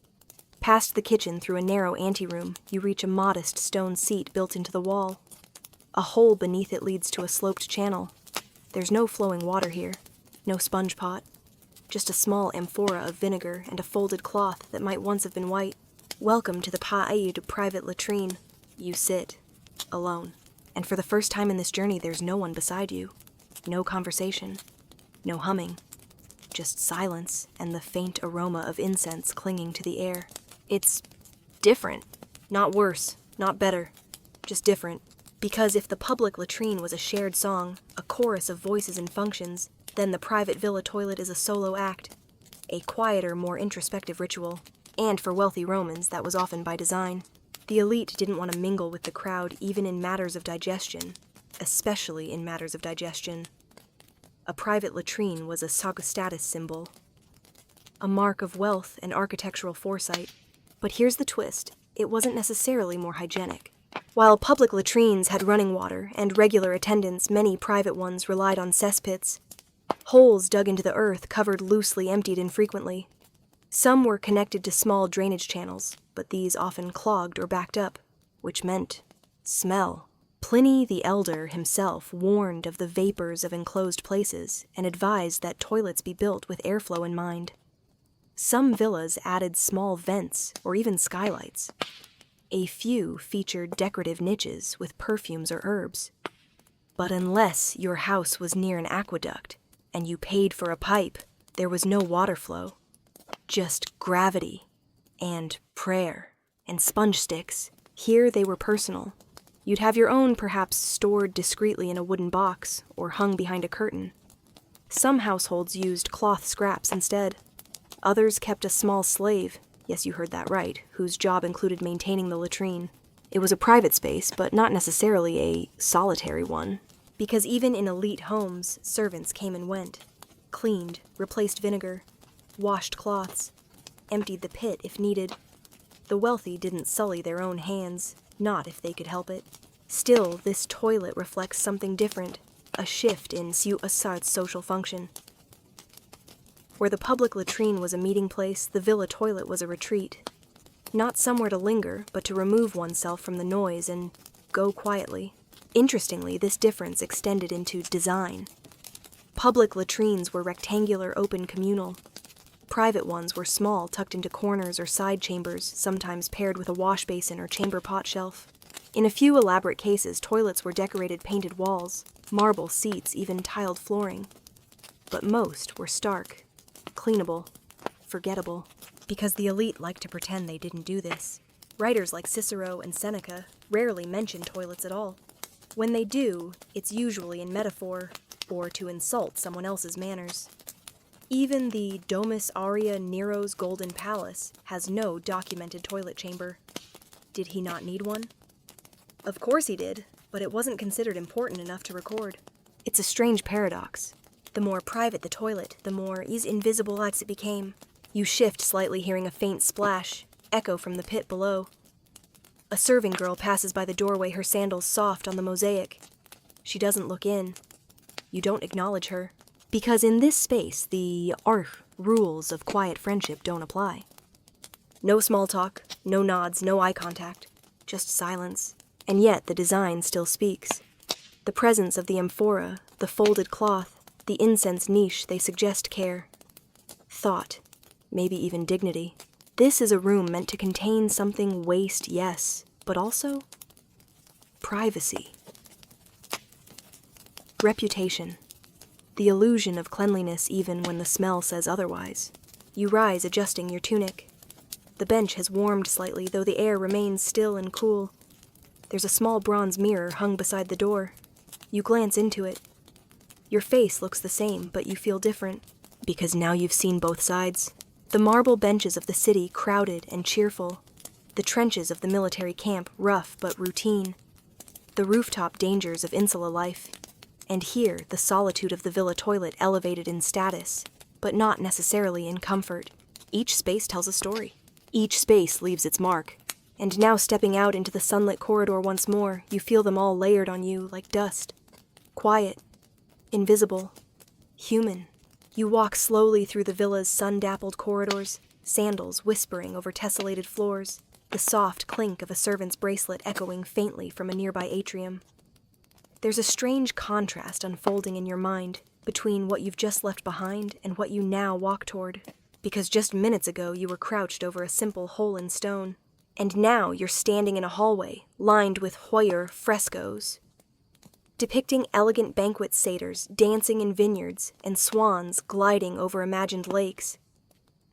Past the kitchen through a narrow anteroom, you reach a modest stone seat built into the wall. A hole beneath it leads to a sloped channel. There's no flowing water here, no sponge pot, just a small amphora of vinegar and a folded cloth that might once have been white. Welcome to the Paid private latrine. You sit, alone. And for the first time in this journey, there's no one beside you. No conversation, no humming, just silence and the faint aroma of incense clinging to the air. It's different, not worse, not better, just different. Because if the public latrine was a shared song, a chorus of voices and functions, then the private villa toilet is a solo act, a quieter, more introspective ritual. And for wealthy Romans, that was often by design. The elite didn't want to mingle with the crowd even in matters of digestion, especially in matters of digestion. A private latrine was a status symbol, a mark of wealth and architectural foresight. But here's the twist, it wasn't necessarily more hygienic. While public latrines had running water and regular attendance, many private ones relied on cesspits, holes dug into the earth, covered loosely, emptied infrequently. Some were connected to small drainage channels, but these often clogged or backed up, which meant smell. Pliny the Elder himself warned of the vapors of enclosed places and advised that toilets be built with airflow in mind. Some villas added small vents or even skylights. A few featured decorative niches with perfumes or herbs. But unless your house was near an aqueduct and you paid for a pipe, there was no water flow. Just gravity and prayer and sponge sticks. Here they were personal. You'd have your own perhaps stored discreetly in a wooden box or hung behind a curtain. Some households used cloth scraps instead. Others kept a small slave, Yes, you heard that right, whose job included maintaining the latrine. It was a private space, but not necessarily a solitary one, because even in elite homes, servants came and went, cleaned, replaced vinegar, washed cloths, emptied the pit if needed. The wealthy didn't sully their own hands, not if they could help it. Still, this toilet reflects something different, a shift in Sart's social function. Where the public latrine was a meeting place, the villa toilet was a retreat. Not somewhere to linger, but to remove oneself from the noise and go quietly. Interestingly, this difference extended into design. Public latrines were rectangular, open, communal. Private ones were small, tucked into corners or side chambers, sometimes paired with a wash basin or chamber pot shelf. In a few elaborate cases, toilets were decorated painted walls, marble seats, even tiled flooring. But most were stark, cleanable, forgettable, because the elite liked to pretend they didn't do this. Writers like Cicero and Seneca rarely mention toilets at all. When they do, it's usually in metaphor or to insult someone else's manners. Even the Domus Aurea Nero's Golden Palace has no documented toilet chamber. Did he not need one? Of course he did, but it wasn't considered important enough to record. It's a strange paradox. The more private the toilet, the more invisible as it became. You shift slightly, hearing a faint splash, echo from the pit below. A serving girl passes by the doorway, her sandals soft on the mosaic. She doesn't look in. You don't acknowledge her, because in this space, the rules of quiet friendship don't apply. No small talk, no nods, no eye contact, just silence. And yet the design still speaks. The presence of the amphora, the folded cloth, the incense niche, they suggest care, thought, maybe even dignity. This is a room meant to contain something waste, yes, but also privacy. Reputation. The illusion of cleanliness even when the smell says otherwise. You rise, adjusting your tunic. The bench has warmed slightly, though the air remains still and cool. There's a small bronze mirror hung beside the door. You glance into it. Your face looks the same, but you feel different, because now you've seen both sides. The marble benches of the city, crowded and cheerful. The trenches of the military camp, rough but routine. The rooftop dangers of insula life. And here, the solitude of the villa toilet, elevated in status, but not necessarily in comfort. Each space tells a story. Each space leaves its mark. And now, stepping out into the sunlit corridor once more, you feel them all layered on you like dust. Quiet. Invisible. Human. You walk slowly through the villa's sun-dappled corridors, sandals whispering over tessellated floors, the soft clink of a servant's bracelet echoing faintly from a nearby atrium. There's a strange contrast unfolding in your mind between what you've just left behind and what you now walk toward, because just minutes ago you were crouched over a simple hole in stone, and now you're standing in a hallway lined with Hoyer frescoes, depicting elegant banquet satyrs dancing in vineyards and swans gliding over imagined lakes.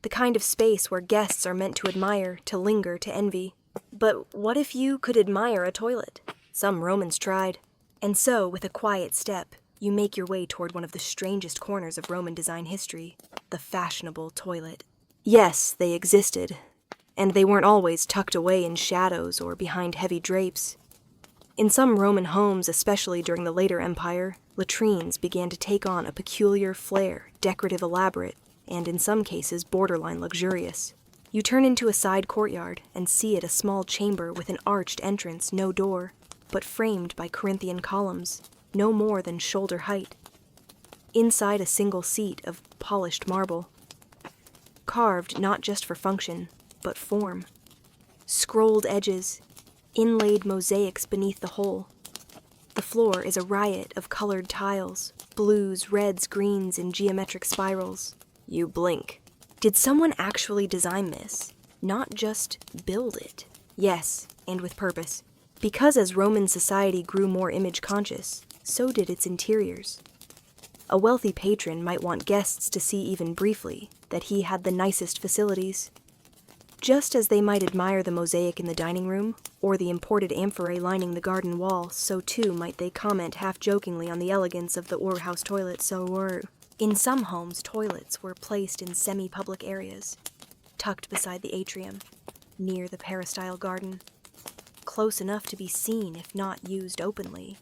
The kind of space where guests are meant to admire, to linger, to envy. But what if you could admire a toilet? Some Romans tried. And so, with a quiet step, you make your way toward one of the strangest corners of Roman design history, the fashionable toilet. Yes, they existed, and they weren't always tucked away in shadows or behind heavy drapes. In some Roman homes, especially during the later empire, latrines began to take on a peculiar flair, decorative, elaborate, and in some cases borderline luxurious. You turn into a side courtyard and see it a small chamber with an arched entrance, no door, but framed by Corinthian columns, no more than shoulder height. Inside, a single seat of polished marble, carved not just for function, but form. Scrolled edges, inlaid mosaics beneath the whole. The floor is a riot of colored tiles, blues, reds, greens in geometric spirals. You blink. Did someone actually design this? Not just build it? Yes, and with purpose. Because as Roman society grew more image-conscious, so did its interiors. A wealthy patron might want guests to see even briefly that he had the nicest facilities. Just as they might admire the mosaic in the dining room, or the imported amphorae lining the garden wall, so too might they comment half-jokingly on the elegance of the Urhaus toilet. In some homes, toilets were placed in semi-public areas. tucked beside the atrium, near the peristyle garden, close enough to be seen if not used openly,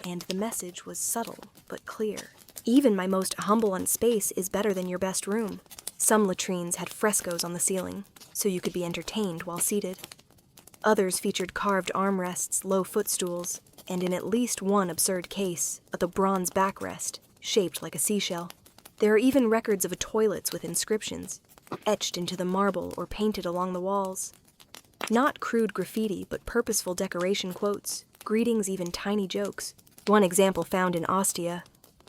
and the message was subtle but clear. Even my most humble space is better than your best room. Some latrines had frescoes on the ceiling, so you could be entertained while seated. Others featured carved armrests, low footstools, and in at least one absurd case, the bronze backrest, shaped like a seashell. There are even records of toilets with inscriptions, etched into the marble or painted along the walls. Not crude graffiti, but purposeful decoration quotes, greetings, even tiny jokes. One example found in Ostia: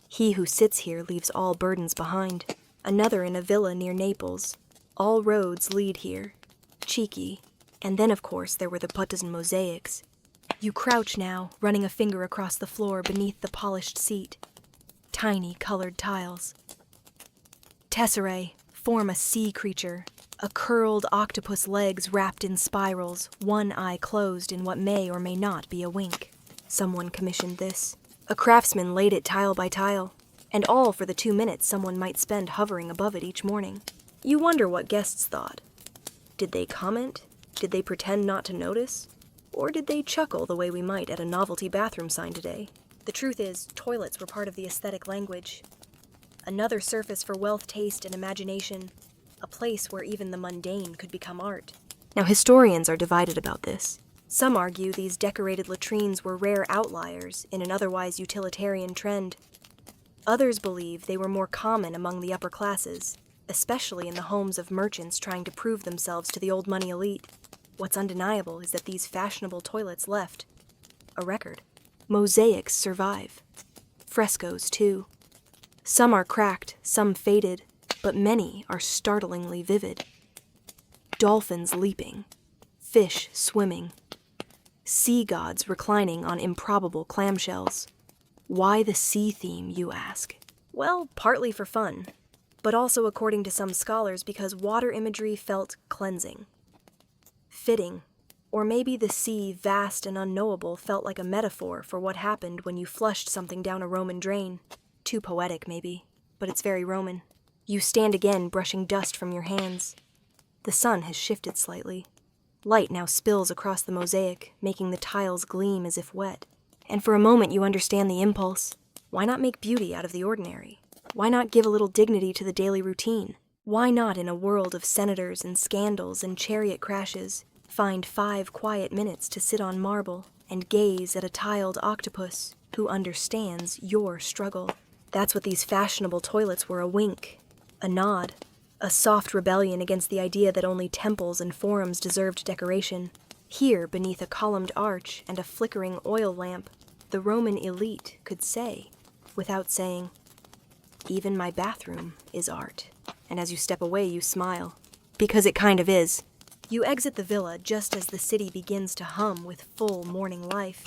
"He who sits here leaves all burdens behind." Another in a villa near Naples: "All roads lead here." Cheeky. And then, of course, there were the button mosaics. You crouch now, running a finger across the floor beneath the polished seat. Tiny colored tiles. Tesserae form a sea creature, a curled octopus legs wrapped in spirals, one eye closed in what may or may not be a wink. Someone commissioned this. A craftsman laid it tile by tile, and all for the 2 minutes someone might spend hovering above it each morning. You wonder what guests thought. Did they comment? Did they pretend not to notice? Or did they chuckle the way we might at a novelty bathroom sign today? The truth is, toilets were part of the aesthetic language. Another surface for wealth, taste, and imagination. A place where even the mundane could become art. Now, historians are divided about this. Some argue these decorated latrines were rare outliers in an otherwise utilitarian trend. Others believe they were more common among the upper classes, especially in the homes of merchants trying to prove themselves to the old money elite. What's undeniable is that these fashionable toilets left a record. Mosaics survive. Frescoes, too. Some are cracked, some faded, but many are startlingly vivid. Dolphins leaping, fish swimming, sea gods reclining on improbable clamshells. Why the sea theme, you ask? Well, partly for fun, but also, according to some scholars, because water imagery felt cleansing. Fitting, or maybe the sea, vast and unknowable, felt like a metaphor for what happened when you flushed something down a Roman drain. Too poetic, maybe, but it's very Roman. You stand again, brushing dust from your hands. The sun has shifted slightly. Light now spills across the mosaic, making the tiles gleam as if wet. And for a moment you understand the impulse. Why not make beauty out of the ordinary? Why not give a little dignity to the daily routine? Why not, in a world of senators and scandals and chariot crashes, find 5 quiet minutes to sit on marble and gaze at a tiled octopus who understands your struggle? That's what these fashionable toilets were: a wink, a nod, a soft rebellion against the idea that only temples and forums deserved decoration. Here, beneath a columned arch and a flickering oil lamp, the Roman elite could say, without saying, "Even my bathroom is art." And as you step away, you smile. Because it kind of is. You exit the villa just as the city begins to hum with full morning life.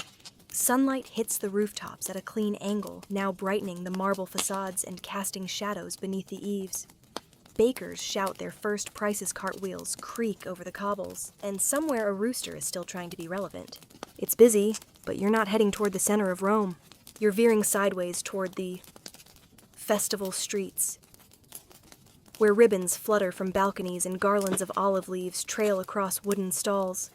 Sunlight hits the rooftops at a clean angle, now brightening the marble facades and casting shadows beneath the eaves. Bakers shout their first prices cartwheels creak over the cobbles, and somewhere a rooster is still trying to be relevant. It's busy, but you're not heading toward the center of Rome. You're veering sideways toward the festival streets, where ribbons flutter from balconies and garlands of olive leaves trail across wooden stalls.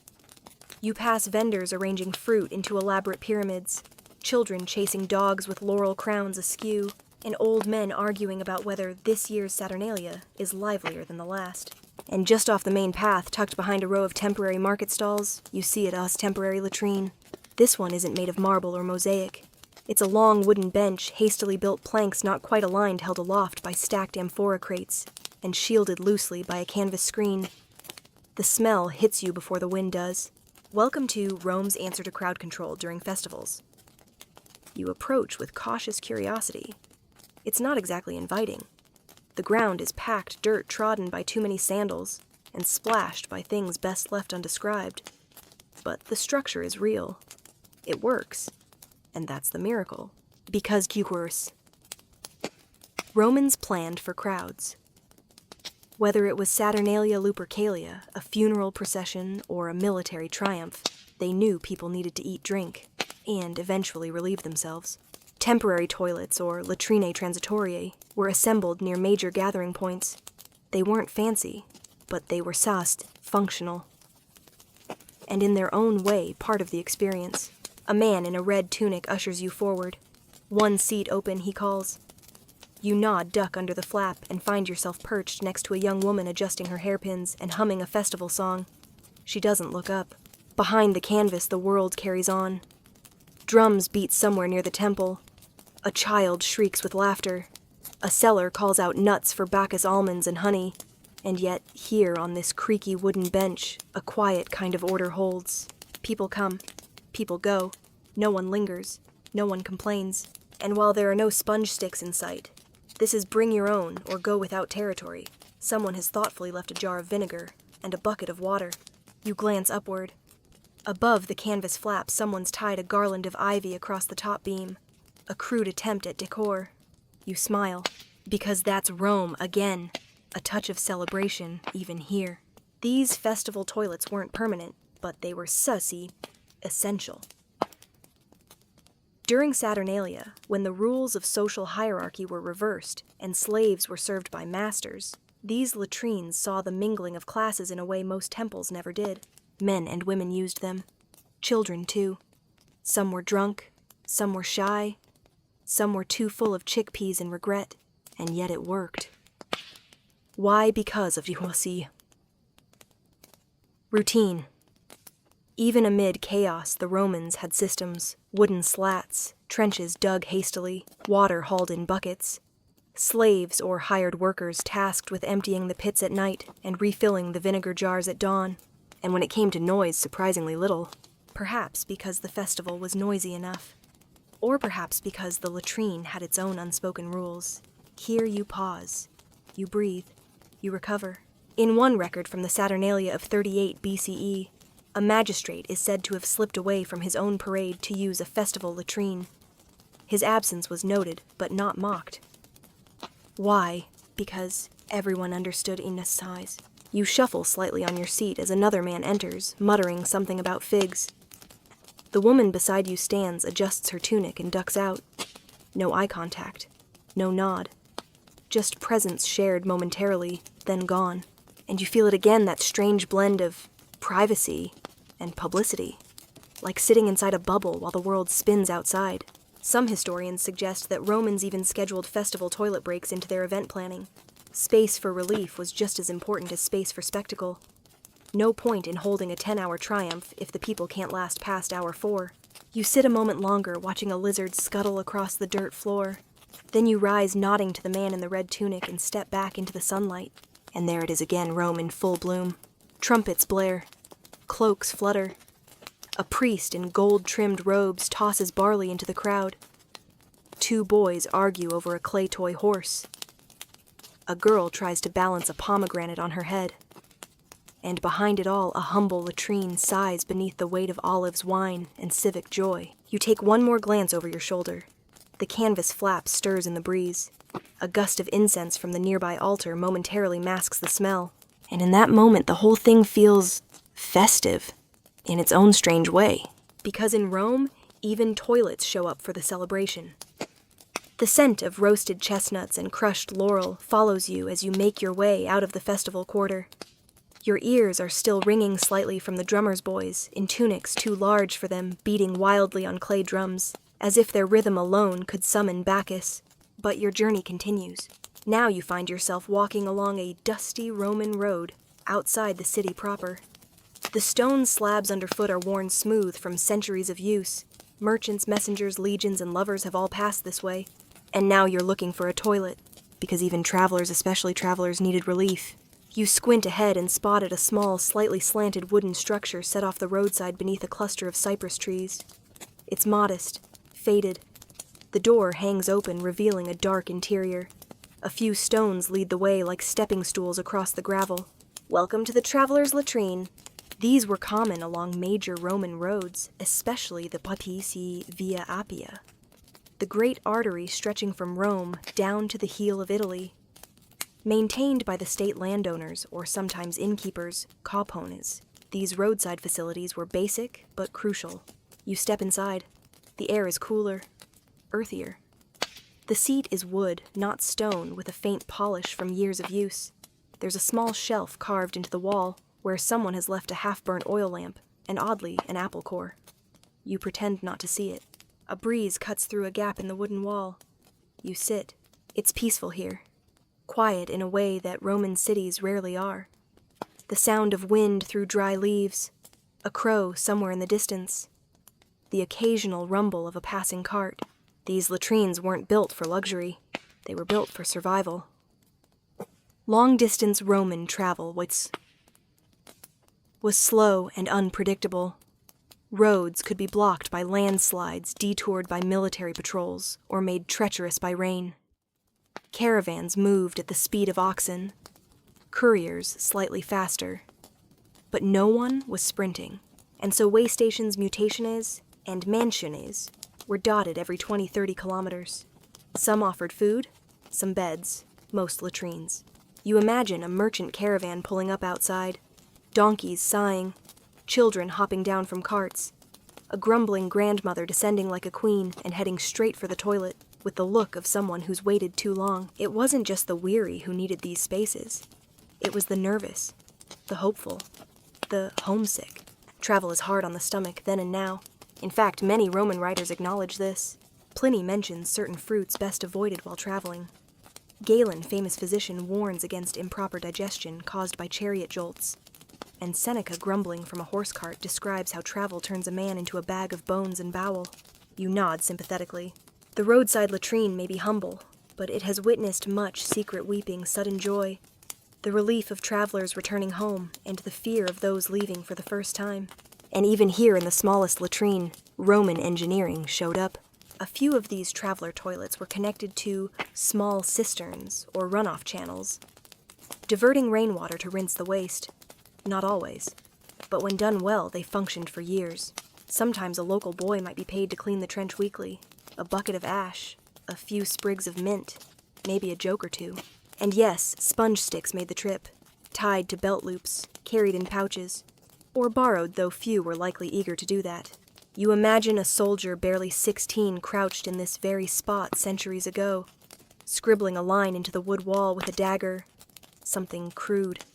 You pass vendors arranging fruit into elaborate pyramids, children chasing dogs with laurel crowns askew, and old men arguing about whether this year's Saturnalia is livelier than the last. And just off the main path, tucked behind a row of temporary market stalls, you see Us temporary latrine. This one isn't made of marble or mosaic. It's a long wooden bench, hastily built planks not quite aligned held aloft by stacked amphora crates, and shielded loosely by a canvas screen. The smell hits you before the wind does. Welcome to Rome's answer to crowd control during festivals. You approach with cautious curiosity. It's not exactly inviting. The ground is packed dirt trodden by too many sandals, and splashed by things best left undescribed. But the structure is real. It works. And that's the miracle. Because Cucurus. Romans planned for crowds. Whether it was Saturnalia Lupercalia, a funeral procession, or a military triumph, they knew people needed to eat, drink, and eventually relieve themselves. Temporary toilets, or latrinae transitoriae, were assembled near major gathering points. They weren't fancy. but they were functional. And in their own way, part of the experience. A man in a red tunic ushers you forward. One seat open, he calls. You nod, duck under the flap, and find yourself perched next to a young woman adjusting her hairpins and humming a festival song. She doesn't look up. Behind the canvas, the world carries on. Drums beat somewhere near the temple. A child shrieks with laughter. A seller calls out nuts for Bacchus almonds and honey. And yet, here on this creaky wooden bench, a quiet kind of order holds. People come. People go. No one lingers. No one complains. And while there are no sponge sticks in sight, this is bring your own or go without territory. Someone has thoughtfully left a jar of vinegar and a bucket of water. You glance upward. Above the canvas flap, someone's tied a garland of ivy across the top beam. A crude attempt at decor. You smile, because that's Rome again. A touch of celebration, even here. These festival toilets weren't permanent, but they were essential. During Saturnalia, when the rules of social hierarchy were reversed and slaves were served by masters, these latrines saw the mingling of classes in a way most temples never did. Men and women used them. Children, too. Some were drunk, some were shy, some were too full of chickpeas and regret, and yet it worked. Why? Because of routine. Even amid chaos, the Romans had systems, wooden slats, trenches dug hastily, water hauled in buckets, slaves or hired workers tasked with emptying the pits at night and refilling the vinegar jars at dawn, and when it came to noise, surprisingly little, perhaps because the festival was noisy enough, or perhaps because the latrine had its own unspoken rules. Here you pause, you breathe, you recover. In one record from the Saturnalia of 38 BCE, a magistrate is said to have slipped away from his own parade to use a festival latrine. His absence was noted, but not mocked. Why? Because everyone understood Ina's size. You shuffle slightly on your seat as another man enters, muttering something about figs. The woman beside you stands, adjusts her tunic, and ducks out. No eye contact. No nod. Just presence shared momentarily, then gone. And you feel it again, that strange blend of privacy and publicity, like sitting inside a bubble while the world spins outside. Some historians suggest that Romans even scheduled festival toilet breaks into their event planning. Space for relief was just as important as space for spectacle. No point in holding a 10-hour triumph if the people can't last past hour 4. You sit a moment longer, watching a lizard scuttle across the dirt floor. Then you rise, nodding to the man in the red tunic, and step back into the sunlight. And there it is again, Rome in full bloom. Trumpets blare. Cloaks flutter. A priest in gold-trimmed robes tosses barley into the crowd. 2 boys argue over a clay toy horse. A girl tries to balance a pomegranate on her head. And behind it all, a humble latrine sighs beneath the weight of olives, wine, and civic joy. You take one more glance over your shoulder. The canvas flap stirs in the breeze. A gust of incense from the nearby altar momentarily masks the smell. And in that moment, the whole thing feels festive, in its own strange way. Because in Rome, even toilets show up for the celebration. The scent of roasted chestnuts and crushed laurel follows you as you make your way out of the festival quarter. Your ears are still ringing slightly from the drummers' boys, in tunics too large for them, beating wildly on clay drums, as if their rhythm alone could summon Bacchus. But your journey continues. Now you find yourself walking along a dusty Roman road outside the city proper. The stone slabs underfoot are worn smooth from centuries of use. Merchants, messengers, legions, and lovers have all passed this way. And now you're looking for a toilet, because even travelers, especially travelers, needed relief. You squint ahead and spotted a small, slightly slanted wooden structure set off the roadside beneath a cluster of cypress trees. It's modest, faded. The door hangs open, revealing a dark interior. A few stones lead the way like stepping stools across the gravel. Welcome to the traveler's latrine. These were common along major Roman roads, especially the Papici Via Appia, the great artery stretching from Rome down to the heel of Italy. Maintained by the state landowners, or sometimes innkeepers, caupones, these roadside facilities were basic but crucial. You step inside. The air is cooler, earthier. The seat is wood, not stone, with a faint polish from years of use. There's a small shelf carved into the wall where someone has left a half-burnt oil lamp and, oddly, an apple core. You pretend not to see it. A breeze cuts through a gap in the wooden wall. You sit. It's peaceful here. Quiet in a way that Roman cities rarely are. The sound of wind through dry leaves, a crow somewhere in the distance, the occasional rumble of a passing cart. These latrines weren't built for luxury. They were built for survival. Long-distance Roman travel was slow and unpredictable. Roads could be blocked by landslides, detoured by military patrols, or made treacherous by rain. Caravans moved at the speed of oxen, couriers slightly faster. But no one was sprinting, and so way stations' mutationes and mansiones were dotted every 20-30 kilometers. Some offered food, some beds, most latrines. You imagine a merchant caravan pulling up outside, donkeys sighing, children hopping down from carts, a grumbling grandmother descending like a queen and heading straight for the toilet with the look of someone who's waited too long. It wasn't just the weary who needed these spaces. It was the nervous, the hopeful, the homesick. Travel is hard on the stomach then and now. In fact, many Roman writers acknowledge this. Pliny mentions certain fruits best avoided while traveling. Galen, famous physician, warns against improper digestion caused by chariot jolts. And Seneca, grumbling from a horse cart, describes how travel turns a man into a bag of bones and bowel. You nod sympathetically. The roadside latrine may be humble, but it has witnessed much secret weeping, sudden joy, the relief of travelers returning home, and the fear of those leaving for the first time. And even here in the smallest latrine, Roman engineering showed up. A few of these traveler toilets were connected to small cisterns or runoff channels, diverting rainwater to rinse the waste. Not always, but when done well, they functioned for years. Sometimes a local boy might be paid to clean the trench weekly. A bucket of ash, a few sprigs of mint, maybe a joke or two. And yes, sponge sticks made the trip, tied to belt loops, carried in pouches, or borrowed, though few were likely eager to do that. You imagine a soldier barely 16 crouched in this very spot centuries ago, scribbling a line into the wood wall with a dagger. Something crude,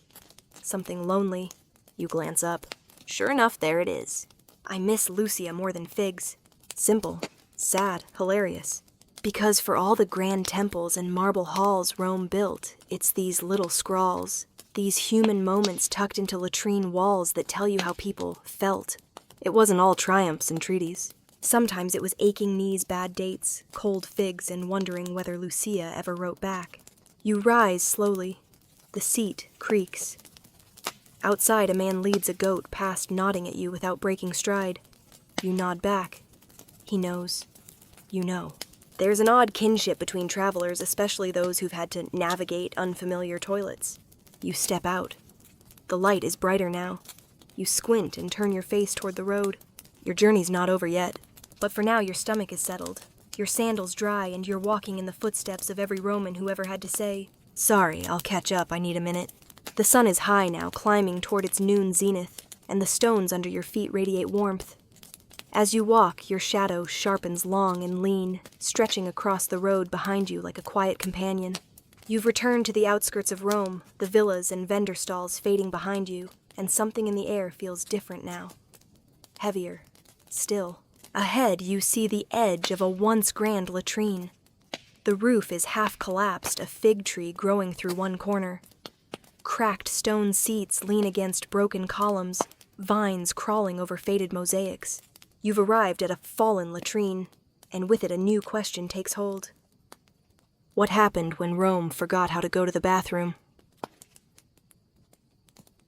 something lonely. You glance up. Sure enough, there it is. I miss Lucia more than figs. Simple, sad, hilarious. Because for all the grand temples and marble halls Rome built, it's these little scrawls, these human moments tucked into latrine walls that tell you how people felt. It wasn't all triumphs and treaties. Sometimes it was aching knees, bad dates, cold figs, and wondering whether Lucia ever wrote back. You rise slowly. The seat creaks. Outside, a man leads a goat past, nodding at you without breaking stride. You nod back. He knows. You know. There's an odd kinship between travelers, especially those who've had to navigate unfamiliar toilets. You step out. The light is brighter now. You squint and turn your face toward the road. Your journey's not over yet, but for now your stomach is settled, your sandals dry, and you're walking in the footsteps of every Roman who ever had to say, "Sorry, I'll catch up, I need a minute." The sun is high now, climbing toward its noon zenith, and the stones under your feet radiate warmth. As you walk, your shadow sharpens long and lean, stretching across the road behind you like a quiet companion. You've returned to the outskirts of Rome, the villas and vendor stalls fading behind you, and something in the air feels different now. Heavier. Still. Ahead, you see the edge of a once grand latrine. The roof is half collapsed, a fig tree growing through one corner. Cracked stone seats lean against broken columns, vines crawling over faded mosaics. You've arrived at a fallen latrine, and with it a new question takes hold. What happened when Rome forgot how to go to the bathroom?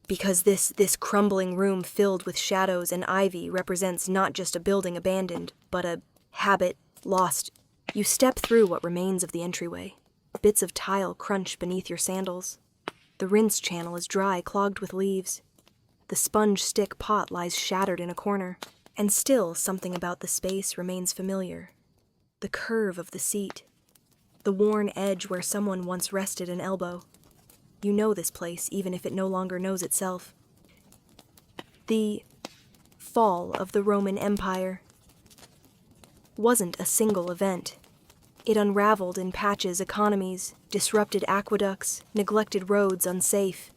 Because this crumbling room filled with shadows and ivy represents not just a building abandoned, but a habit lost. You step through what remains of the entryway. Bits of tile crunch beneath your sandals. The rinse channel is dry, clogged with leaves. The sponge stick pot lies shattered in a corner. And still something about the space remains familiar. The curve of the seat. The worn edge where someone once rested an elbow. You know this place, even if it no longer knows itself. The fall of the Roman Empire wasn't a single event. It unraveled in patches economies, disrupted aqueducts, neglected roads unsafe.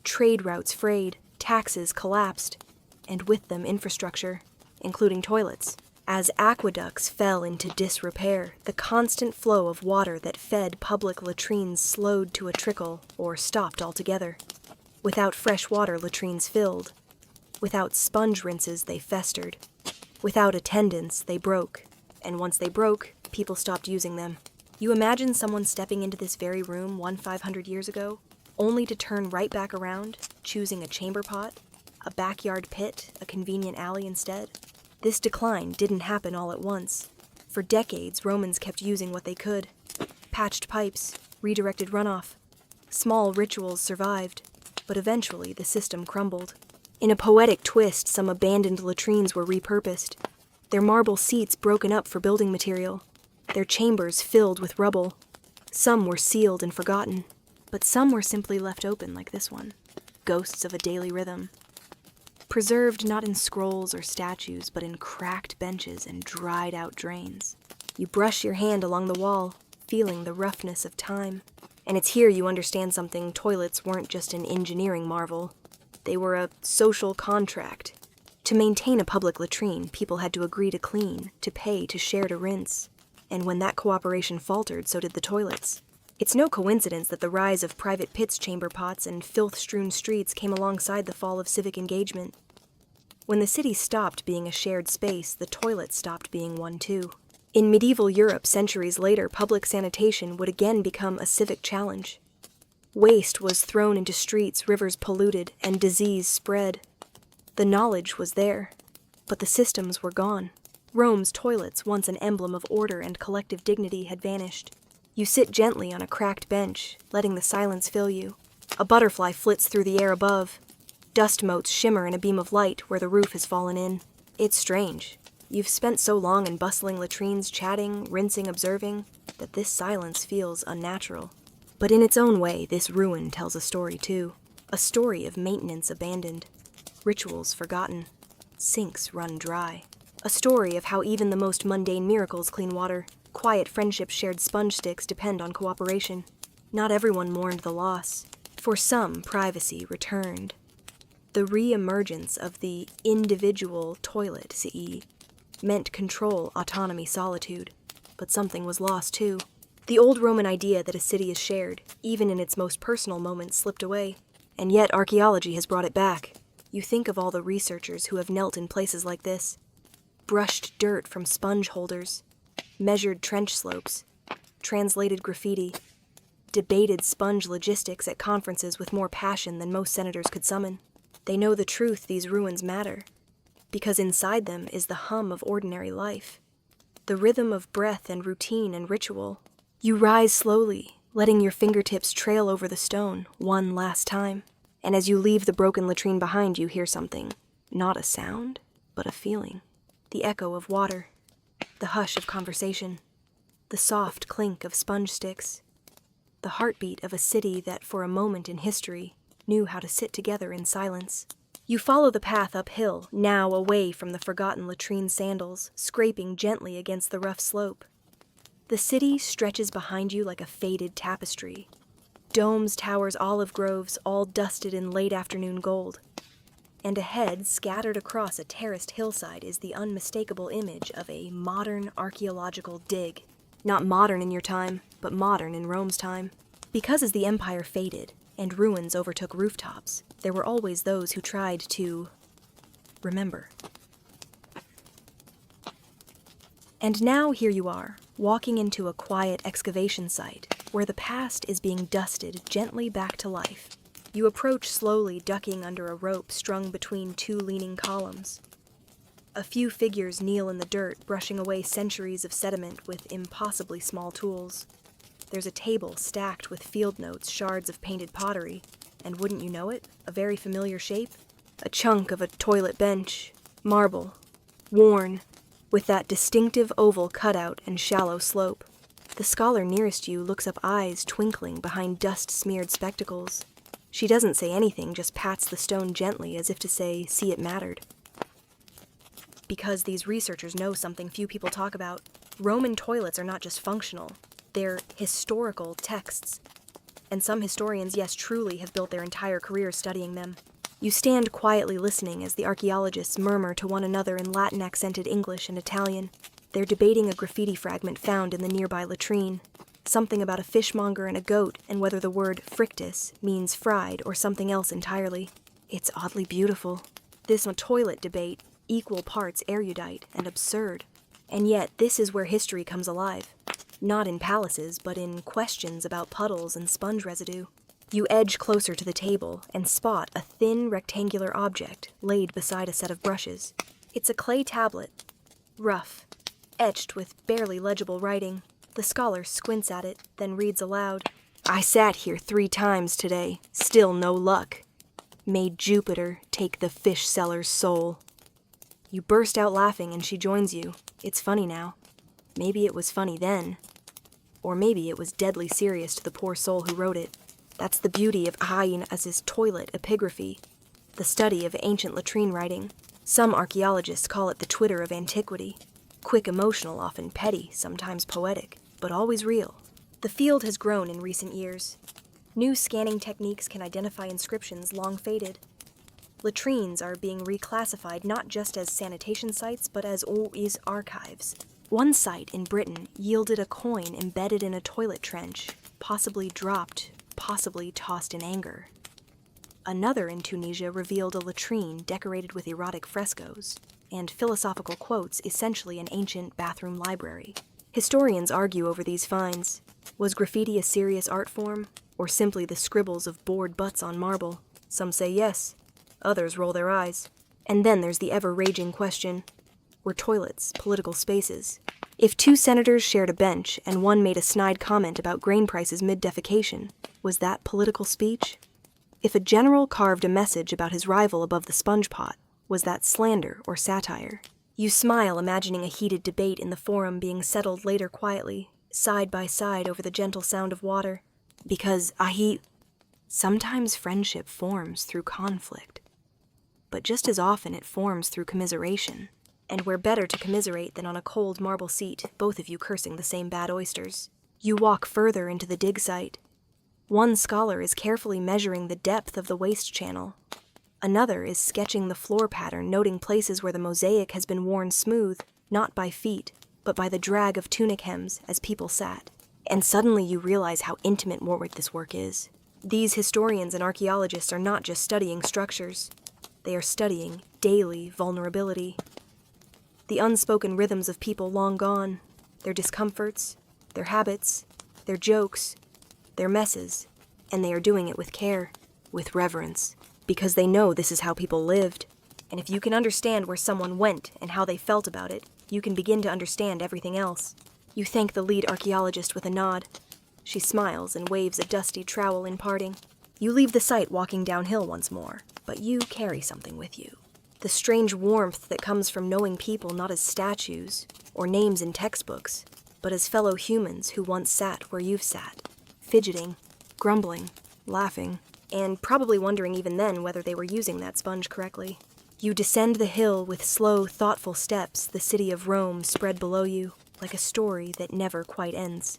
Trade routes frayed, taxes collapsed, and with them infrastructure, including toilets. As aqueducts fell into disrepair, the constant flow of water that fed public latrines slowed to a trickle or stopped altogether. Without fresh water, latrines filled. Without sponge rinses, they festered. Without attendance, they broke. And once they broke, people stopped using them. You imagine someone stepping into this very room 500 years ago, only to turn right back around, choosing a chamber pot, a backyard pit, a convenient alley instead? This decline didn't happen all at once. For decades, Romans kept using what they could. Patched pipes, redirected runoff. Small rituals survived, but eventually the system crumbled. In a poetic twist, some abandoned latrines were repurposed. Their marble seats broken up for building material. Their chambers filled with rubble. Some were sealed and forgotten, but some were simply left open like this one. Ghosts of a daily rhythm. Preserved not in scrolls or statues, but in cracked benches and dried-out drains. You brush your hand along the wall, feeling the roughness of time. And it's here you understand something. Toilets weren't just an engineering marvel. They were a social contract. To maintain a public latrine, people had to agree to clean, to pay, to share to rinse. And when that cooperation faltered, so did the toilets. It's no coincidence that the rise of private pits, chamber pots, and filth-strewn streets came alongside the fall of civic engagement. When the city stopped being a shared space, the toilet stopped being one too. In medieval Europe, centuries later, public sanitation would again become a civic challenge. Waste was thrown into streets, rivers polluted, and disease spread. The knowledge was there, but the systems were gone. Rome's toilets, once an emblem of order and collective dignity, had vanished. You sit gently on a cracked bench, letting the silence fill you. A butterfly flits through the air above. Dust motes shimmer in a beam of light where the roof has fallen in. It's strange. You've spent so long in bustling latrines, chatting, rinsing, observing, that this silence feels unnatural. But in its own way, this ruin tells a story too. A story of maintenance abandoned, rituals forgotten, sinks run dry. A story of how even the most mundane miracles, clean water, quiet friendships, shared sponge sticks, depend on cooperation. Not everyone mourned the loss. For some, privacy returned. The re-emergence of the individual toilet, CE, meant control, autonomy, solitude. But something was lost too. The old Roman idea that a city is shared, even in its most personal moments, slipped away. And yet archaeology has brought it back. You think of all the researchers who have knelt in places like this, brushed dirt from sponge holders, measured trench slopes, translated graffiti, debated sponge logistics at conferences with more passion than most senators could summon. They know the truth these ruins matter, because inside them is the hum of ordinary life, the rhythm of breath and routine and ritual. You rise slowly, letting your fingertips trail over the stone one last time, and as you leave the broken latrine behind, you hear something, not a sound, but a feeling. The echo of water, the hush of conversation, the soft clink of sponge sticks, the heartbeat of a city that for a moment in history knew how to sit together in silence. You follow the path uphill, now away from the forgotten latrine sandals, scraping gently against the rough slope. The city stretches behind you like a faded tapestry. Domes, towers, olive groves, all dusted in late afternoon gold. And ahead, scattered across a terraced hillside, is the unmistakable image of a modern archaeological dig. Not modern in your time, but modern in Rome's time. Because as the empire faded, and ruins overtook rooftops, there were always those who tried to remember. And now here you are, walking into a quiet excavation site, where the past is being dusted gently back to life. You approach slowly, ducking under a rope strung between two leaning columns. A few figures kneel in the dirt, brushing away centuries of sediment with impossibly small tools. There's a table stacked with field notes, shards of painted pottery, and wouldn't you know it, a very familiar shape? A chunk of a toilet bench, marble, worn, with that distinctive oval cutout and shallow slope. The scholar nearest you looks up, eyes twinkling behind dust-smeared spectacles. She doesn't say anything, just pats the stone gently as if to say, see, it mattered. Because these researchers know something few people talk about. Roman toilets are not just functional, they're historical texts. And some historians, yes, truly have built their entire career studying them. You stand quietly listening as the archaeologists murmur to one another in Latin-accented English and Italian. They're debating a graffiti fragment found in the nearby latrine. Something about a fishmonger and a goat, and whether the word frictus means fried or something else entirely. It's oddly beautiful. This toilet debate, equal parts erudite and absurd. And yet, this is where history comes alive. Not in palaces, but in questions about puddles and sponge residue. You edge closer to the table and spot a thin, rectangular object laid beside a set of brushes. It's a clay tablet, rough, etched with barely legible writing. The scholar squints at it, then reads aloud. "I sat here 3 times today, still no luck. Made Jupiter take the fish seller's soul." You burst out laughing and she joins you. It's funny now. Maybe it was funny then. Or maybe it was deadly serious to the poor soul who wrote it. That's the beauty of Ain as his toilet epigraphy, the study of ancient latrine writing. Some archaeologists call it the Twitter of antiquity. Quick, emotional, often petty, sometimes poetic, but always real. The field has grown in recent years. New scanning techniques can identify inscriptions long faded. Latrines are being reclassified not just as sanitation sites, but as OIS archives. One site in Britain yielded a coin embedded in a toilet trench, possibly dropped, possibly tossed in anger. Another in Tunisia revealed a latrine decorated with erotic frescoes and philosophical quotes, essentially an ancient bathroom library. Historians argue over these finds. Was graffiti a serious art form, or simply the scribbles of bored butts on marble? Some say yes, others roll their eyes. And then there's the ever-raging question, were toilets political spaces? If 2 senators shared a bench and one made a snide comment about grain prices mid-defecation, was that political speech? If a general carved a message about his rival above the sponge pot, was that slander or satire? You smile, imagining a heated debate in the forum being settled later quietly, side by side over the gentle sound of water. Because sometimes friendship forms through conflict. But just as often it forms through commiseration. And where better to commiserate than on a cold marble seat, both of you cursing the same bad oysters. You walk further into the dig site. One scholar is carefully measuring the depth of the waste channel. Another is sketching the floor pattern, noting places where the mosaic has been worn smooth, not by feet, but by the drag of tunic hems as people sat. And suddenly you realize how intimate this work is. These historians and archaeologists are not just studying structures. They are studying daily vulnerability. The unspoken rhythms of people long gone, their discomforts, their habits, their jokes, their messes, and they are doing it with care, with reverence, because they know this is how people lived. And if you can understand where someone went and how they felt about it, you can begin to understand everything else. You thank the lead archaeologist with a nod. She smiles and waves a dusty trowel in parting. You leave the site walking downhill once more, but you carry something with you. The strange warmth that comes from knowing people not as statues or names in textbooks, but as fellow humans who once sat where you've sat, fidgeting, grumbling, laughing, and probably wondering even then whether they were using that sponge correctly. You descend the hill with slow, thoughtful steps, the city of Rome spread below you, like a story that never quite ends.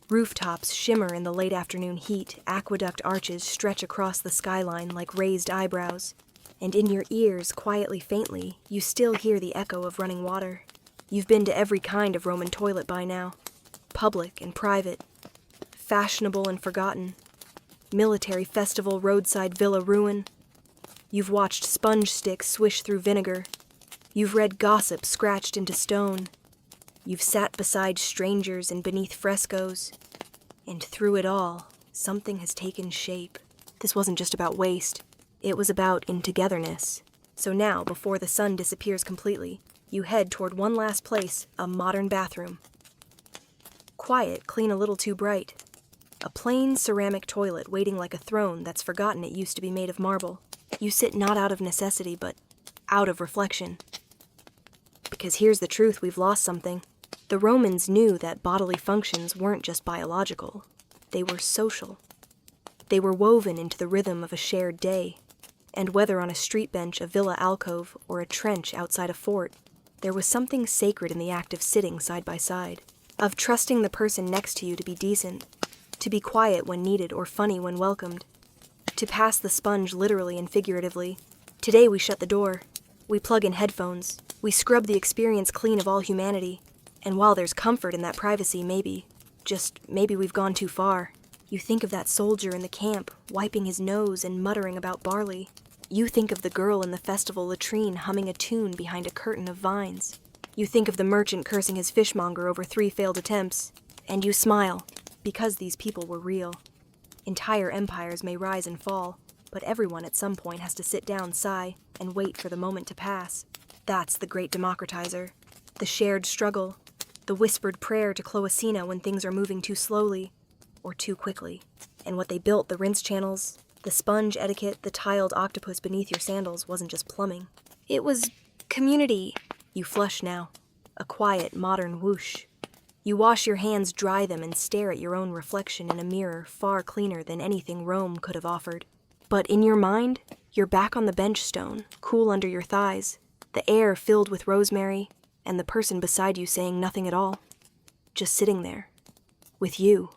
Rooftops shimmer in the late afternoon heat, aqueduct arches stretch across the skyline like raised eyebrows, and in your ears, quietly, faintly, you still hear the echo of running water. You've been to every kind of Roman toilet by now, public and private, fashionable and forgotten, military festival, roadside villa ruin. You've watched sponge sticks swish through vinegar. You've read gossip scratched into stone. You've sat beside strangers and beneath frescoes. And through it all, something has taken shape. This wasn't just about waste. It was about in-togetherness. So now, before the sun disappears completely, you head toward one last place, a modern bathroom. Quiet, clean, a little too bright. A plain ceramic toilet waiting like a throne that's forgotten it used to be made of marble. You sit not out of necessity, but out of reflection. Because here's the truth, we've lost something. The Romans knew that bodily functions weren't just biological. They were social. They were woven into the rhythm of a shared day. And whether on a street bench, a villa alcove, or a trench outside a fort, There was something sacred in the act of sitting side by side, of trusting the person next to you to be decent, to be quiet when needed or funny when welcomed, to pass the sponge literally and figuratively. Today we shut the door. We plug in headphones. We scrub the experience clean of all humanity. And while there's comfort in that privacy, maybe, just maybe we've gone too far. You think of that soldier in the camp, wiping his nose and muttering about barley. You think of the girl in the festival latrine humming a tune behind a curtain of vines. You think of the merchant cursing his fishmonger over 3 failed attempts. And you smile, because these people were real. Entire empires may rise and fall, but everyone at some point has to sit down, sigh, and wait for the moment to pass. That's the great democratizer. The shared struggle. The whispered prayer to Cloacina when things are moving too slowly, or too quickly. And what they built, the rinse channels, the sponge etiquette, the tiled octopus beneath your sandals wasn't just plumbing. It was community. You flush now. A quiet, modern whoosh. You wash your hands, dry them, and stare at your own reflection in a mirror far cleaner than anything Rome could have offered. But in your mind, you're back on the bench stone, cool under your thighs, the air filled with rosemary, and the person beside you saying nothing at all. Just sitting there. With you.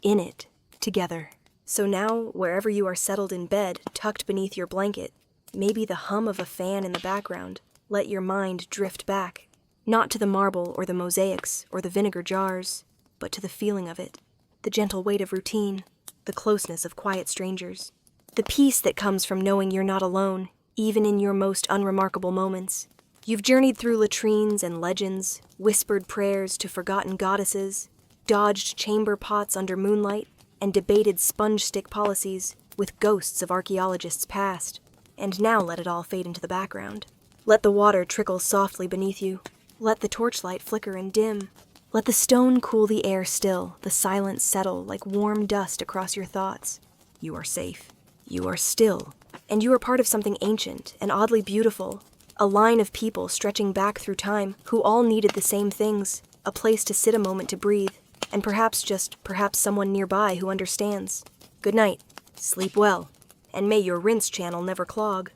In it. Together. So now, wherever you are settled in bed, tucked beneath your blanket, maybe the hum of a fan in the background, let your mind drift back. Not to the marble or the mosaics or the vinegar jars, but to the feeling of it. The gentle weight of routine. The closeness of quiet strangers. The peace that comes from knowing you're not alone, even in your most unremarkable moments. You've journeyed through latrines and legends, whispered prayers to forgotten goddesses, dodged chamber pots under moonlight, and debated sponge stick policies with ghosts of archaeologists past. And now let it all fade into the background. Let the water trickle softly beneath you. Let the torchlight flicker and dim. Let the stone cool the air still, the silence settle like warm dust across your thoughts. You are safe. You are still. And you are part of something ancient and oddly beautiful. A line of people stretching back through time who all needed the same things. A place to sit a moment to breathe. And perhaps someone nearby who understands. Good night. Sleep well. And may your rinse channel never clog.